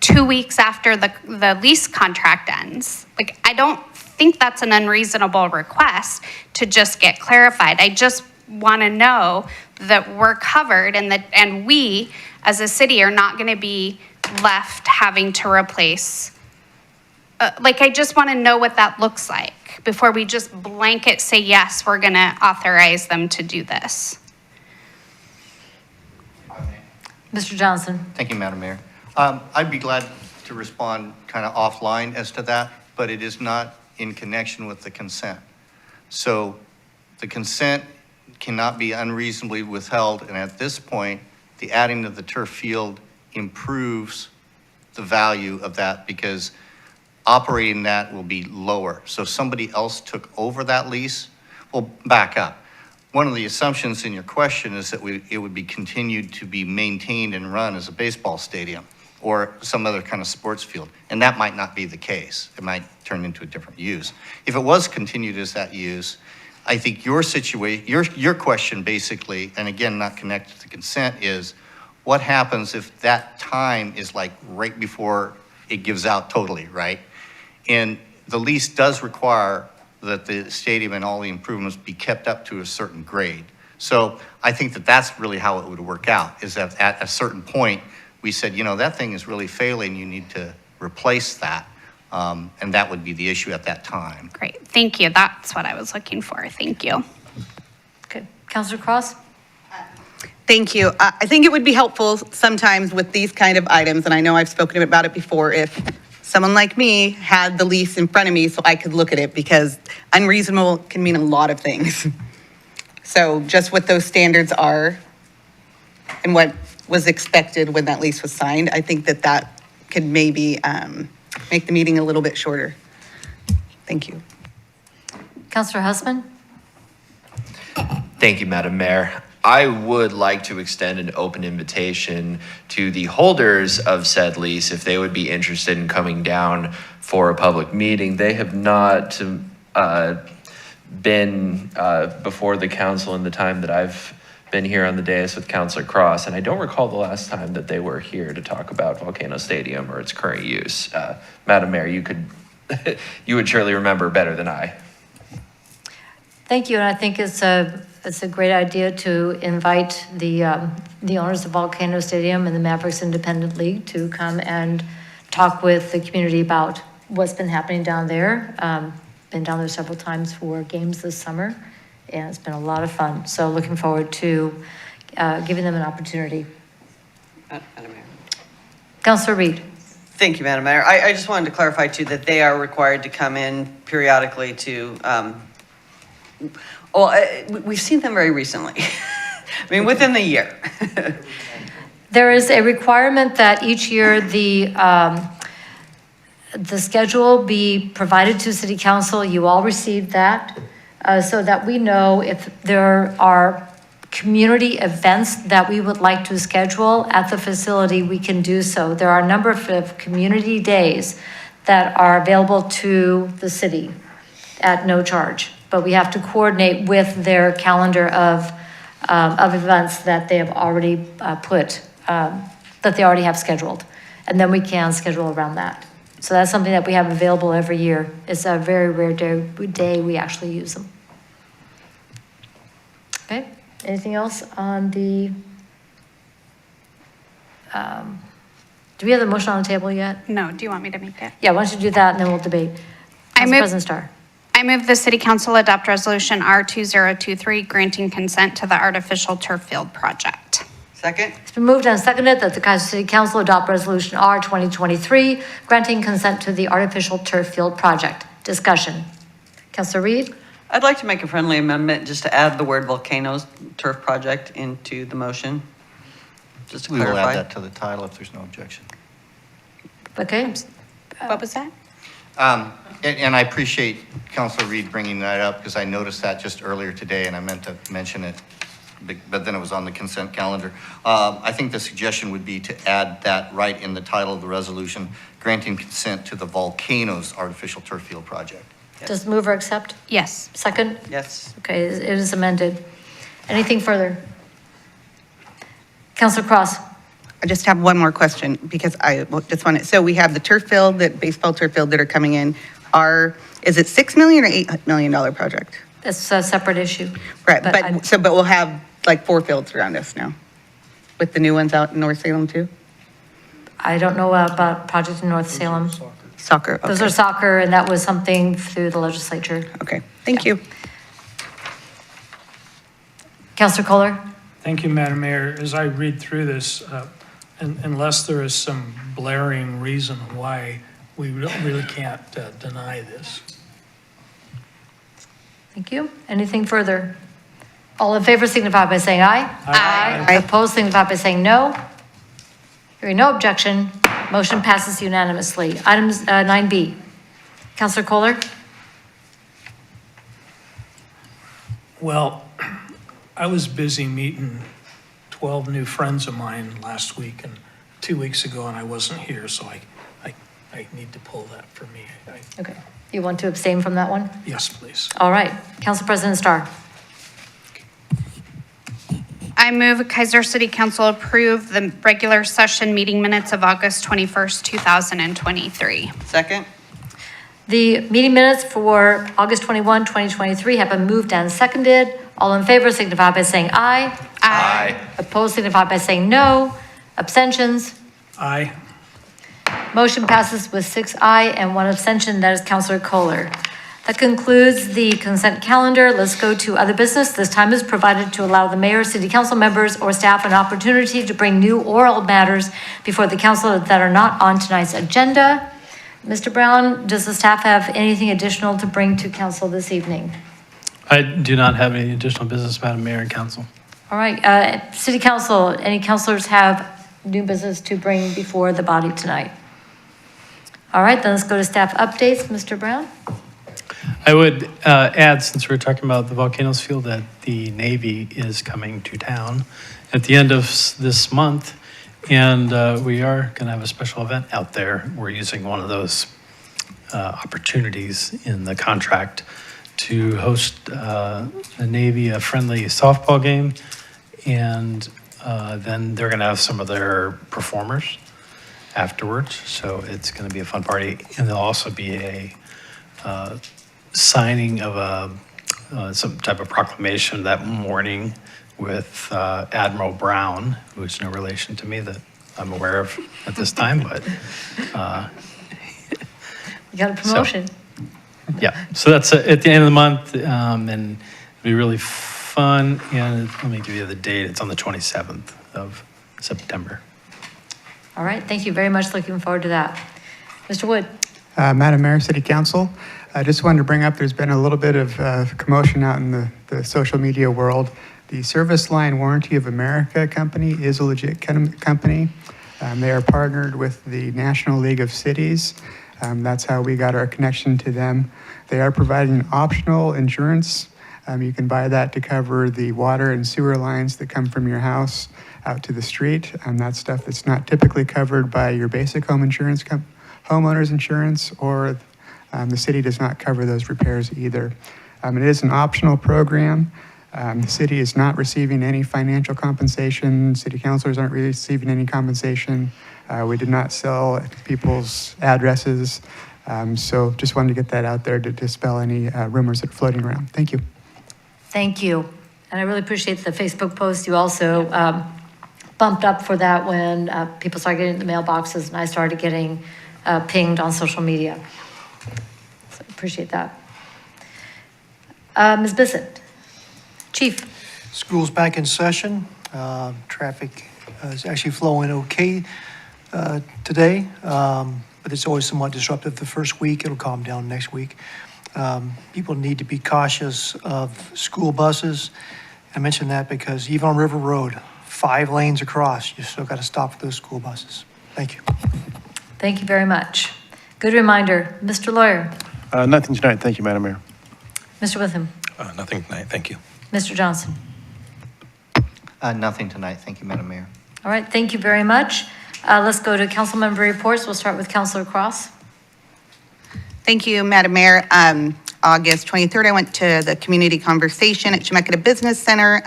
2 weeks after the lease contract ends. Like, I don't think that's an unreasonable request to just get clarified. I just want to know that we're covered and we as a city are not going to be left having to replace. I just want to know what that looks like before we just blanket say, yes, we're going to authorize them to do this. Mr. Johnson? Thank you, Madam Mayor. I'd be glad to respond kind of offline as to that, but it is not in connection with the consent. So the consent cannot be unreasonably withheld, and at this point, the adding of the turf field improves the value of that because operating that will be lower. So if somebody else took over that lease, well, back up. One of the assumptions in your question is that it would be continued to be maintained and run as a baseball stadium or some other kind of sports field. And that might not be the case. It might turn into a different use. If it was continued as that use, I think your situation, your question basically, and again, not connected to consent, is what happens if that time is like right before it gives out totally, right? And the lease does require that the stadium and all the improvements be kept up to a certain grade. So I think that that's really how it would work out, is that at a certain point, we said, you know, that thing is really failing, you need to replace that. And that would be the issue at that time. Great, thank you. That's what I was looking for. Thank you. Okay, Councilor Cross? Thank you. I think it would be helpful sometimes with these kind of items, and I know I've spoken about it before, if someone like me had the lease in front of me so I could look at it, because unreasonable can mean a lot of things. So just what those standards are and what was expected when that lease was signed, I think that could maybe make the meeting a little bit shorter. Thank you. Councilor Hussman? Thank you, Madam Mayor. I would like to extend an open invitation to the holders of said lease if they would be interested in coming down for a public meeting. They have not been before the council in the time that I've been here on the dais with Councilor Cross, and I don't recall the last time that they were here to talk about Volcano Stadium or its current use. Madam Mayor, you would surely remember better than I. Thank you, and I think it's a great idea to invite the owners of Volcano Stadium and the Mavericks Independent League to come and talk with the community about what's been happening down there. Been down there several times for games this summer, and it's been a lot of fun. So looking forward to giving them an opportunity. Madam Mayor. Councilor Reed. Thank you, Madam Mayor. I just wanted to clarify too that they are required to come in periodically to, we've seen them very recently. I mean, within the year. There is a requirement that each year the schedule be provided to City Council. You all received that, so that we know if there are community events that we would like to schedule at the facility, we can do so. There are a number of community days that are available to the city at no charge, but we have to coordinate with their calendar of events that they have already that they already have scheduled. And then we can schedule around that. So that's something that we have available every year. It's a very rare day we actually use them. Okay, anything else on the, do we have the motion on the table yet? No, do you want me to make it? Yeah, why don't you do that and then we'll debate. Council President Starr. I move the City Council adopt Resolution R2023 granting consent to the artificial turf field project. Second? It's been moved and seconded that the Keizer City Council adopt Resolution R 2023 granting consent to the artificial turf field project. Discussion. Councilor Reed? I'd like to make a friendly amendment just to add the word volcanoes turf project into the motion. Just to We will clarify. add that to the title if there's no objection. Okay. What was that? And I appreciate Councilor Reed bringing that up because I noticed that just earlier today and I meant to mention it, but then it was on the consent calendar. I think the suggestion would be to add that right in the title of the resolution, granting consent to the Volcanoes Artificial Turf Field Project. Does move or accept? Yes. Second? Yes. Okay, it is amended. Anything further? Councilor Cross? I just have one more question because I just want to, so we have the turf field, that baseball turf field that are coming in. Is it $6 million or $8 million project? That's a separate issue. Right, But I- but we'll have like 4 fields around us now with the new ones out in North Salem too? I don't know about project in North Salem. Soccer, okay. Those are soccer, and that was something through the legislature. Okay, thank you. Councilor Kohler? Thank you, Madam Mayor. As I read through this, unless there is some blaring reason why we really can't deny this. Thank you. Anything further? All in favor signify by saying aye. Aye. Opposed signify by saying no. Hearing no objection, motion passes unanimously. Items 9B. Councilor Kohler? Well, I was busy meeting 12 new friends of mine last week and 2 weeks ago, and I wasn't here, so I need to pull that for me. Okay. You want to abstain from that one? Yes, please. All right. Council President Starr? I move Keizer City Council approve the regular session meeting minutes of August 21st, 2023. Second? The meeting minutes for August 21, 2023 have been moved and seconded. All in favor signify by saying aye. Aye. Opposed signify by saying no. Abstentions? Aye. Motion passes with 6 aye and 1 abstention. That is Councilor Kohler. That concludes the consent calendar. Let's go to other business. This time is provided to allow the mayor, city council members, or staff an opportunity to bring new oral matters before the council that are not on tonight's agenda. Mr. Brown, does the staff have anything additional to bring to council this evening? I do not have any additional business, Madam Mayor and Council. All right, city council, any councilors have new business to bring before the body tonight? All right, then let's go to staff updates. Mr. Brown? I would add, since we're talking about the volcanoes field, that the Navy is coming to town at the end of this month, and we are going to have a special event out there. We're using one of those opportunities in the contract to host the Navy a friendly softball game, and then they're going to have some of their performers afterwards, so it's going to be a fun party. And there'll also be a signing of some type of proclamation that morning with Admiral Brown, who is no relation to me that I'm aware of at this time, but You got a promotion. yeah. So that's at the end of the month, and it'll be really fun, and let me give you the date. It's on the 27th of September. All right, thank you very much. Looking forward to that. Mr. Wood? Madam Mayor, City Council, I just wanted to bring up, there's been a little bit of commotion out in the social media world. The Service Line Warranty of America company is a legit company. They are partnered with the National League of Cities. That's how we got our connection to them. They are providing optional insurance. You can buy that to cover the water and sewer lines that come from your house out to the street. That's stuff that's not typically covered by your basic home insurance, homeowner's insurance, or the city does not cover those repairs either. It is an optional program. The city is not receiving any financial compensation. City councilors aren't receiving any compensation. We did not sell people's addresses. So just wanted to get that out there to dispel any rumors that are floating around. Thank you. Thank you. And I really appreciate the Facebook post. You also bumped up for that when people started getting the mailboxes and I started getting pinged on social media. So appreciate that. Ms. Bissett, Chief. School's back in session. Traffic is actually flowing okay today, but it's always somewhat disruptive the first week. It'll calm down next week. People need to be cautious of school buses. I mention that because even on River Road, 5 lanes across, you still got to stop for those school buses. Thank you. Thank you very much. Good reminder. Mr. Lawyer. Nothing tonight. Thank you, Madam Mayor. Mr. Witham. Nothing tonight. Thank you. Mr. Johnson. Nothing tonight. Thank you, Madam Mayor. All right, thank you very much. Let's go to council member reports. We'll start with Councilor Cross. Thank you, Madam Mayor. August 23rd, I went to the community conversation at Chemeketa Business Center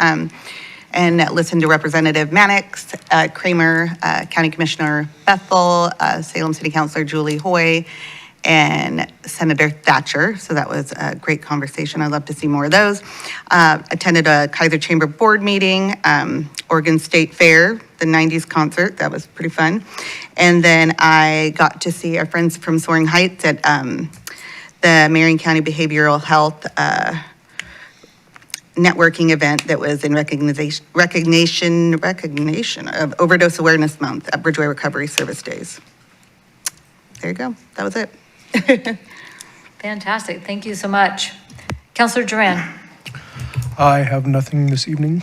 and listened to Representative Mannix, Kramer, County Commissioner Bethel, Salem City Councilor Julie Hoy, and Senator Thatcher. So that was a great conversation. I'd love to see more of those. Attended a Keizer Chamber Board meeting, Oregon State Fair, the 90s concert. That was pretty fun. And then I got to see our friends from Soaring Heights at the Marion County Behavioral Health networking event that was in recognition of Overdose Awareness Month at Bridgeway Recovery Service Days. There you go. That was it. Fantastic. Thank you so much. Councilor Duran. I have nothing this evening.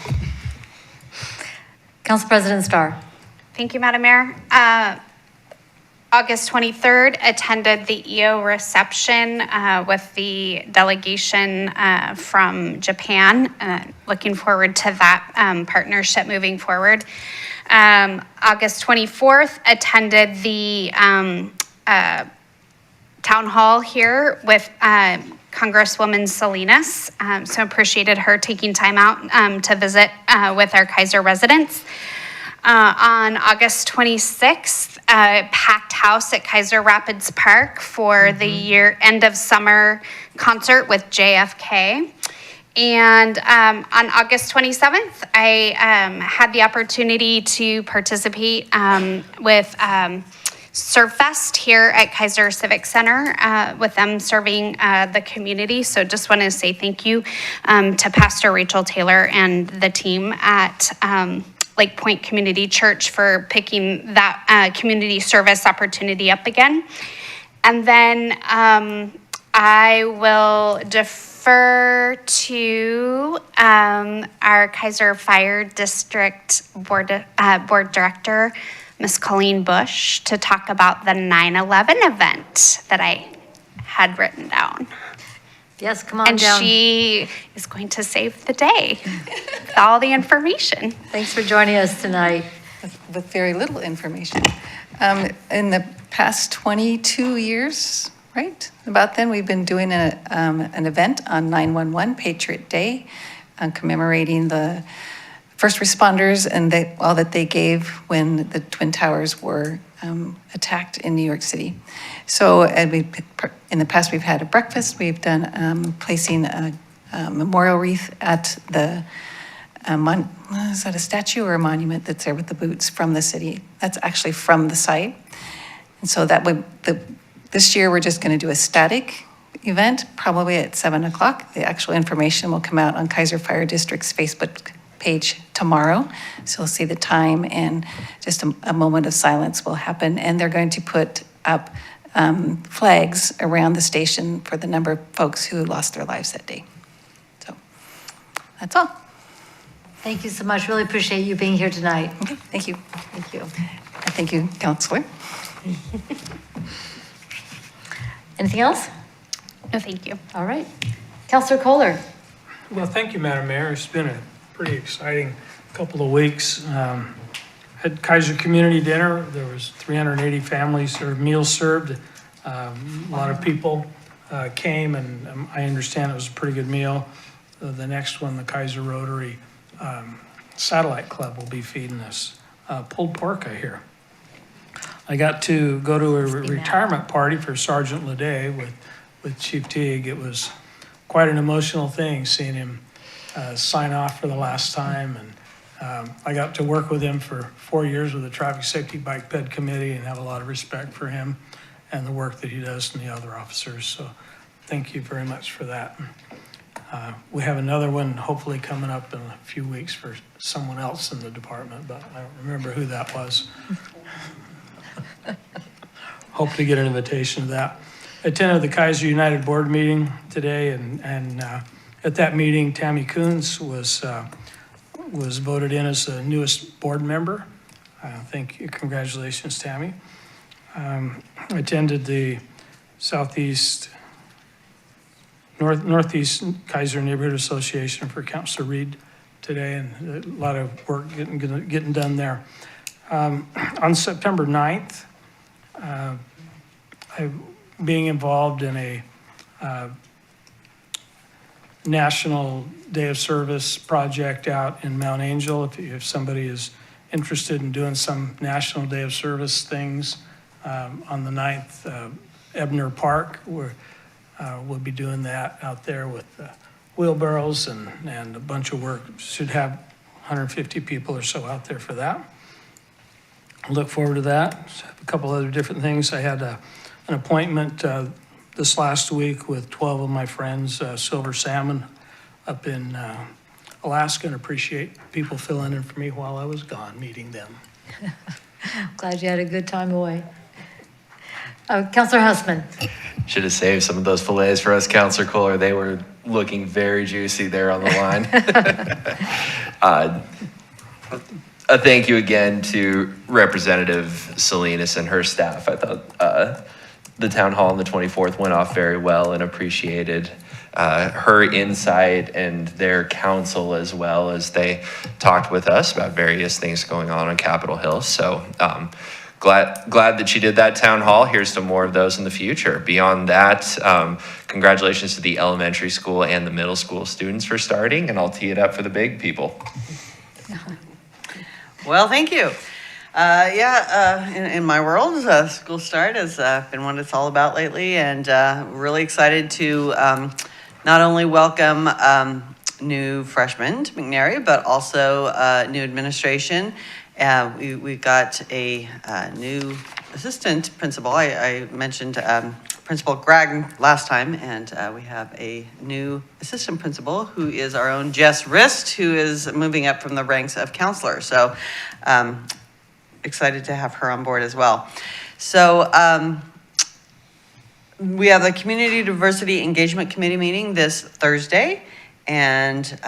Council President Starr. Thank you, Madam Mayor. August 23rd, attended the EO reception with the delegation from Japan. Looking forward to that partnership moving forward. August 24th, attended the town hall here with Congresswoman Salinas. So appreciated her taking time out to visit with our Keizer residents. On August 26th, packed house at Keizer Rapids Park for the year end of summer concert with JFK. And on August 27th, I had the opportunity to participate with ServFest here at Keizer Civic Center with them serving the community. So just want to say thank you to Pastor Rachel Taylor and the team at Lake Point Community Church for picking that community service opportunity up again. And then I will defer to our Keizer Fire District Board Director, Ms. Colleen Bush, to talk about the 9/11 event that I had written down. Yes, come on and down. And she is going to save the day with all the information. Thanks for joining us tonight. With very little information. In the past 22 years, right? About then, we've been doing an event on 9/11 Patriot Day, commemorating the first responders and that they gave when the Twin Towers were attacked in New York City. So in the past, we've had a breakfast. We've done placing a memorial wreath at the, is that a statue or a monument that's there with the boots from the city? That's actually from the site. And so that would, this year, we're just going to do a static event, probably at 7 o'clock. The actual information will come out on Keizer Fire District's Facebook page tomorrow. So you'll see the time, and just a moment of silence will happen. And they're going to put up flags around the station for the number of folks who lost their lives that day. So that's all. Thank you so much. Really appreciate you being here tonight. Okay, thank you. Thank you. Thank you, Counselor. Anything else? No, thank you. All right. Counselor Kohler. Well, thank you, Madam Mayor. It's been a pretty exciting couple of weeks. Had Keizer Community Dinner. There was 380 families or meals served. A lot of people came, and I understand it was a pretty good meal. The next one, the Keizer Rotary Satellite Club will be feeding us pulled pork, I hear. I got to go to a retirement party for Sergeant Leday with Chief Teague. It was quite an emotional thing seeing him sign off for the last time. And I got to work with him for 4 years with the Traffic Safety Bike Ped Committee and have a lot of respect for him and the work that he does and the other officers. So thank you very much for that. We have another one hopefully coming up in a few weeks for someone else in the department, but I don't remember who that was. Hope to get an invitation to that. I attended the Keizer United Board meeting today, and at that meeting, Tammy Coons was voted in as the newest board member. Thank you. Congratulations, Tammy. I attended the Northeast Keizer Neighborhood Association for Councilor Reed today, and a lot of work getting done there. On September 9th, I'm being involved in a National Day of Service project out in Mount Angel. If somebody is interested in doing some National Day of Service things on the 9th, Ebner Park, we'll be doing that out there with wheelbarrows and a bunch of work. Should have 150 people or so out there for that. Look forward to that. A couple other different things. I had an appointment this last week with 12 of my friends, Silver Salmon, up in Alaska, and appreciate people filling in for me while I was gone, meeting them. Glad you had a good time away. Counselor Hussman. Should have saved some of those fillets for us, Counselor Kohler. They were looking very juicy there on the line. A thank you again to Representative Salinas and her staff. I thought the town hall on the 24th went off very well, and appreciated her insight and their counsel, as well as they talked with us about various things going on Capitol Hill. So glad that she did that town hall. Here's to more of those in the future. Beyond that, congratulations to the elementary school and the middle school students for starting, and I'll tee it up for the big people. Well, thank you. In my world, school start has been what it's all about lately, and really excited to not only welcome new freshmen to McNary, but also new administration. We got a new assistant principal. I mentioned Principal Greg last time, and we have a new assistant principal who is our own Jess Rist, who is moving up from the ranks of counselor. So excited to have her on board as well. So we have the Community Diversity Engagement Committee meeting this Thursday, and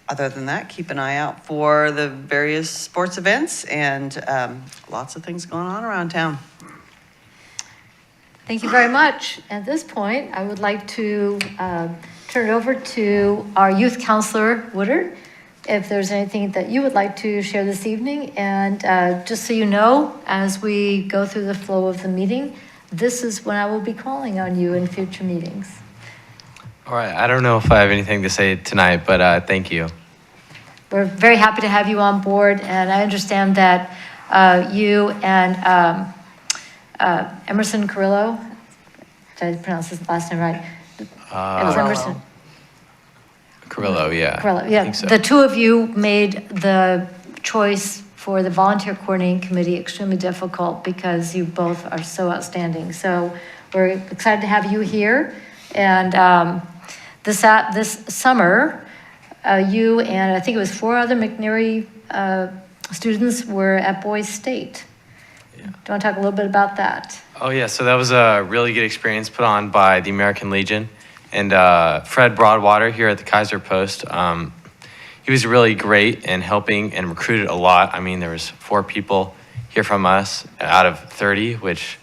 other than that, keep an eye out for the various sports events and lots of things going on around town. Thank you very much. At this point, I would like to turn it over to our youth counselor, Woodard, if there's anything that you would like to share this evening. And just so you know, as we go through the flow of the meeting, this is when I will be calling on you in future meetings. All right, I don't know if I have anything to say tonight, but thank you. We're very happy to have you on board, and I understand that you and Emerson Carrillo, did I pronounce his last name right? It was Emerson. Carrillo, yeah. Carrillo, yeah. I think so. The two of you made the choice for the volunteer coordinating committee extremely difficult because you both are so outstanding. So We're excited to have you here. And this summer, you and I think it was 4 other McNary students were at Boys State. Do you want to talk a little bit about that? Oh, yeah. So that was a really good experience put on by the American Legion. And Fred Broadwater here at the Keizer Post, he was really great in helping and recruited a lot. I mean, there was 4 people here from us out of 30, which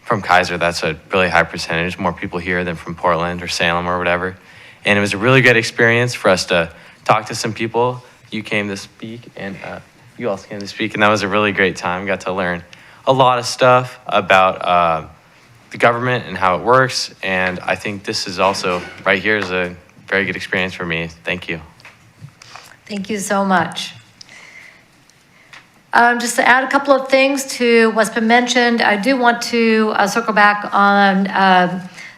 from Keizer, that's a really high percentage. More people here than from Portland or Salem or whatever. And it was a really good experience for us to talk to some people. You came to speak, and you also came to speak, and that was a really great time. Got to learn a lot of stuff about the government and how it works, and I think this is also, right here, is a very good experience for me. Thank you. Thank you so much. Just to add a couple of things to what's been mentioned, I do want to circle back on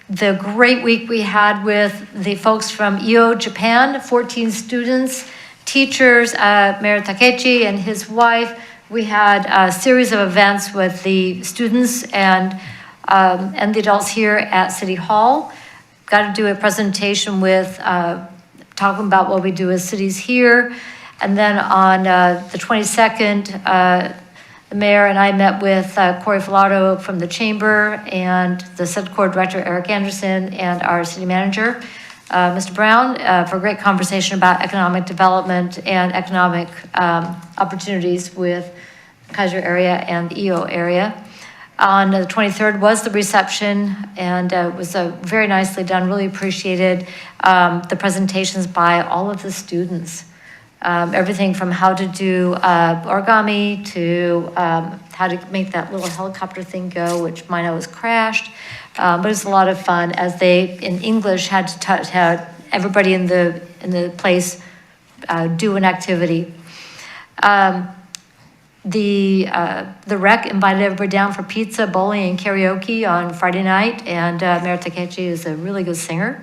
the great week we had with the folks from EO Japan, 14 students, teachers, Mayor Takechi and his wife. We had a series of events with the students and the adults here at City Hall. Got to do a presentation with talking about what we do as cities here. And then on the 22nd, the mayor and I met with Corey Filardo from the chamber and the SEDCOR director, Eric Anderson, and our city manager, Mr. Brown, for a great conversation about economic development and economic opportunities with Keizer area and the EO area. On the 23rd was the reception, and it was very nicely done. Really appreciated the presentations by all of the students. Everything from how to do origami to how to make that little helicopter thing go, which mine always crashed. But it was a lot of fun as they, in English, had to have everybody in the place do an activity. The rec invited everybody down for pizza, bowling, and karaoke on Friday night, and Mayor Takechi is a really good singer.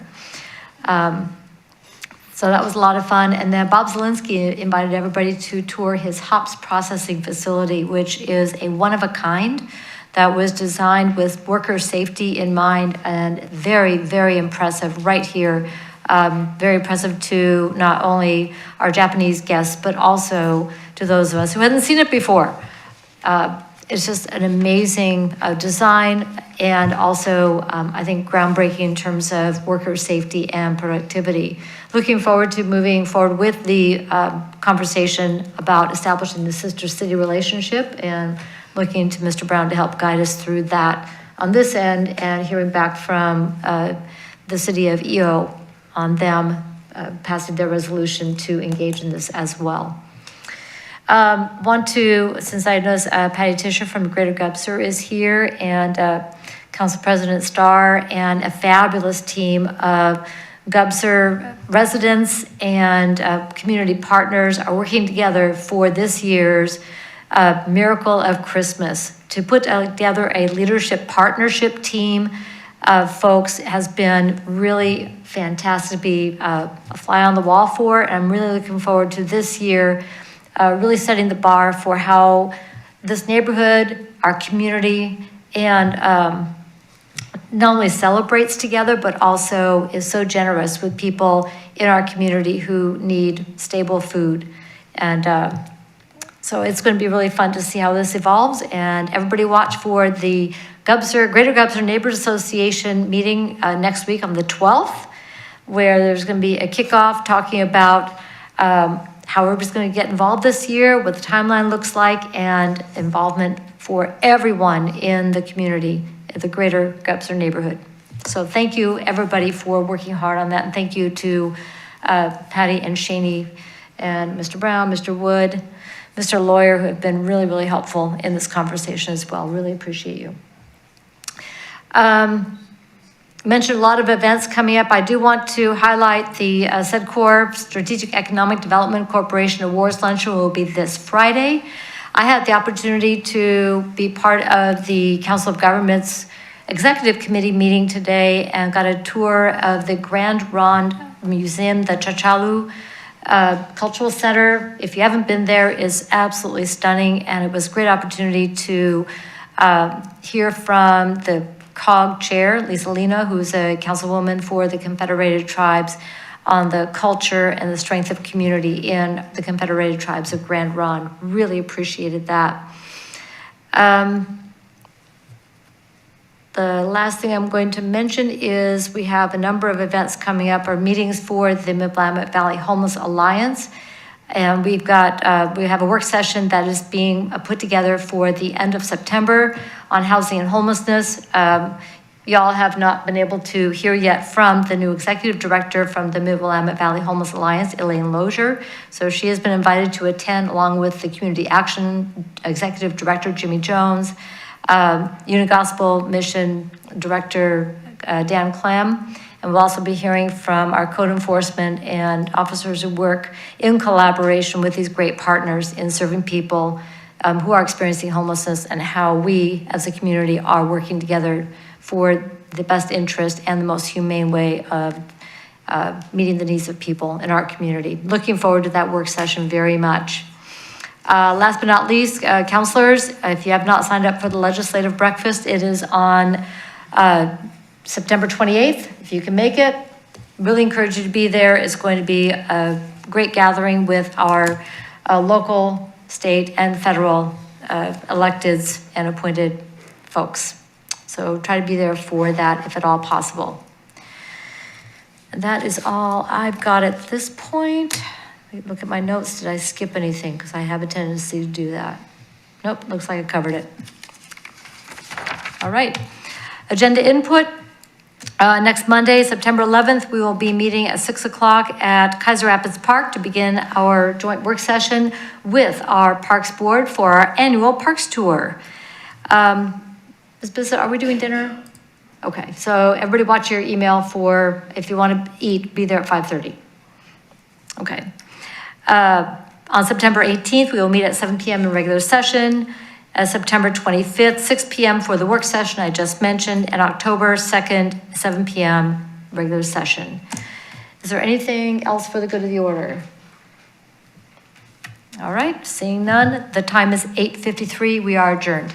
So that was a lot of fun. And then Bob Zielinski invited everybody to tour his hops processing facility, which is a one-of-a-kind that was designed with worker safety in mind, and very, very impressive right here. Very impressive to not only our Japanese guests, but also to those of us who hadn't seen it before. It's just an amazing design, and also, I think, groundbreaking in terms of worker safety and productivity. Looking forward to moving forward with the conversation about establishing the sister city relationship, and looking to Mr. Brown to help guide us through that on this end, and hearing back from the city of EO on them passing their resolution to engage in this as well. Want to, since I noticed Patty Tischer from Greater Gubser is here, and Council President Starr, and a fabulous team of Gubser residents and community partners are working together for this year's Miracle of Christmas to put together a leadership partnership team of folks. Has been really fantastic to be a fly on the wall for, and I'm really looking forward to this year really setting the bar for how this neighborhood, our community, and not only celebrates together, but also is so generous with people in our community who need stable food. And so it's going to be really fun to see how this evolves. And everybody watch for the Greater Gubser Neighbors Association meeting next week on the 12th, where there's going to be a kickoff talking about how everybody's going to get involved this year, what the timeline looks like, and involvement for everyone in the community, the Greater Gubser neighborhood. So thank you, everybody, for working hard on that. And thank you to Patty and Shaney and Mr. Brown, Mr. Wood, Mr. Lawyer, who have been really, really helpful in this conversation as well. Really appreciate you. Mentioned a lot of events coming up. I do want to highlight the SEDCOR Strategic Economic Development Corporation Awards Luncheon will be this Friday. I had the opportunity to be part of the Council of Governments Executive Committee meeting today and got a tour of the Grand Ronde Museum, the Chachalu Cultural Center. If you haven't been there, is absolutely stunning, and it was a great opportunity to hear from the COG Chair, Lisa Lena, who's a councilwoman for the Confederated Tribes, on the culture and the strength of community in the Confederated Tribes of Grand Ronde. Really appreciated that. The last thing I'm going to mention is we have a number of events coming up, or meetings for the Mid-Willamette Valley Homeless Alliance. And we have a work session that is being put together for the end of September on housing and homelessness. Y'all have not been able to hear yet from the new executive director from the Mid-Willamette Valley Homeless Alliance, Elaine Lozier. So she has been invited to attend, along with the Community Action Executive Director, Jimmy Jones, Unigospel Mission Director, Dan Clem. And we'll also be hearing from our code enforcement and officers who work in collaboration with these great partners in serving people who are experiencing homelessness, and how we as a community are working together for the best interest and the most humane way of meeting the needs of people in our community. Looking forward to that work session very much. Last but not least, counselors, if you have not signed up for the legislative breakfast, it is on September 28th. If you can make it, really encourage you to be there. It's going to be a great gathering with our local, state, and federal electeds and appointed folks. So try to be there for that if at all possible. And that is all I've got at this point. Look at my notes. Did I skip anything? Because I have a tendency to do that. Nope, looks like I covered it. All right. Agenda input. Next Monday, September 11th, we will be meeting at 6 o'clock at Keizer Rapids Park to begin our joint work session with our Parks Board for our annual Parks Tour. Ms. Bissett, are we doing dinner? Okay, so everybody watch your email for, if you want to eat, be there at 5:30. Okay. On September 18th, we will meet at 7 p.m. in regular session. September 25th, 6 p.m. for the work session I just mentioned, and October 2nd, 7 p.m. regular session. Is there anything else for the good of the order? All right, seeing none, the time is 8:53. We are adjourned.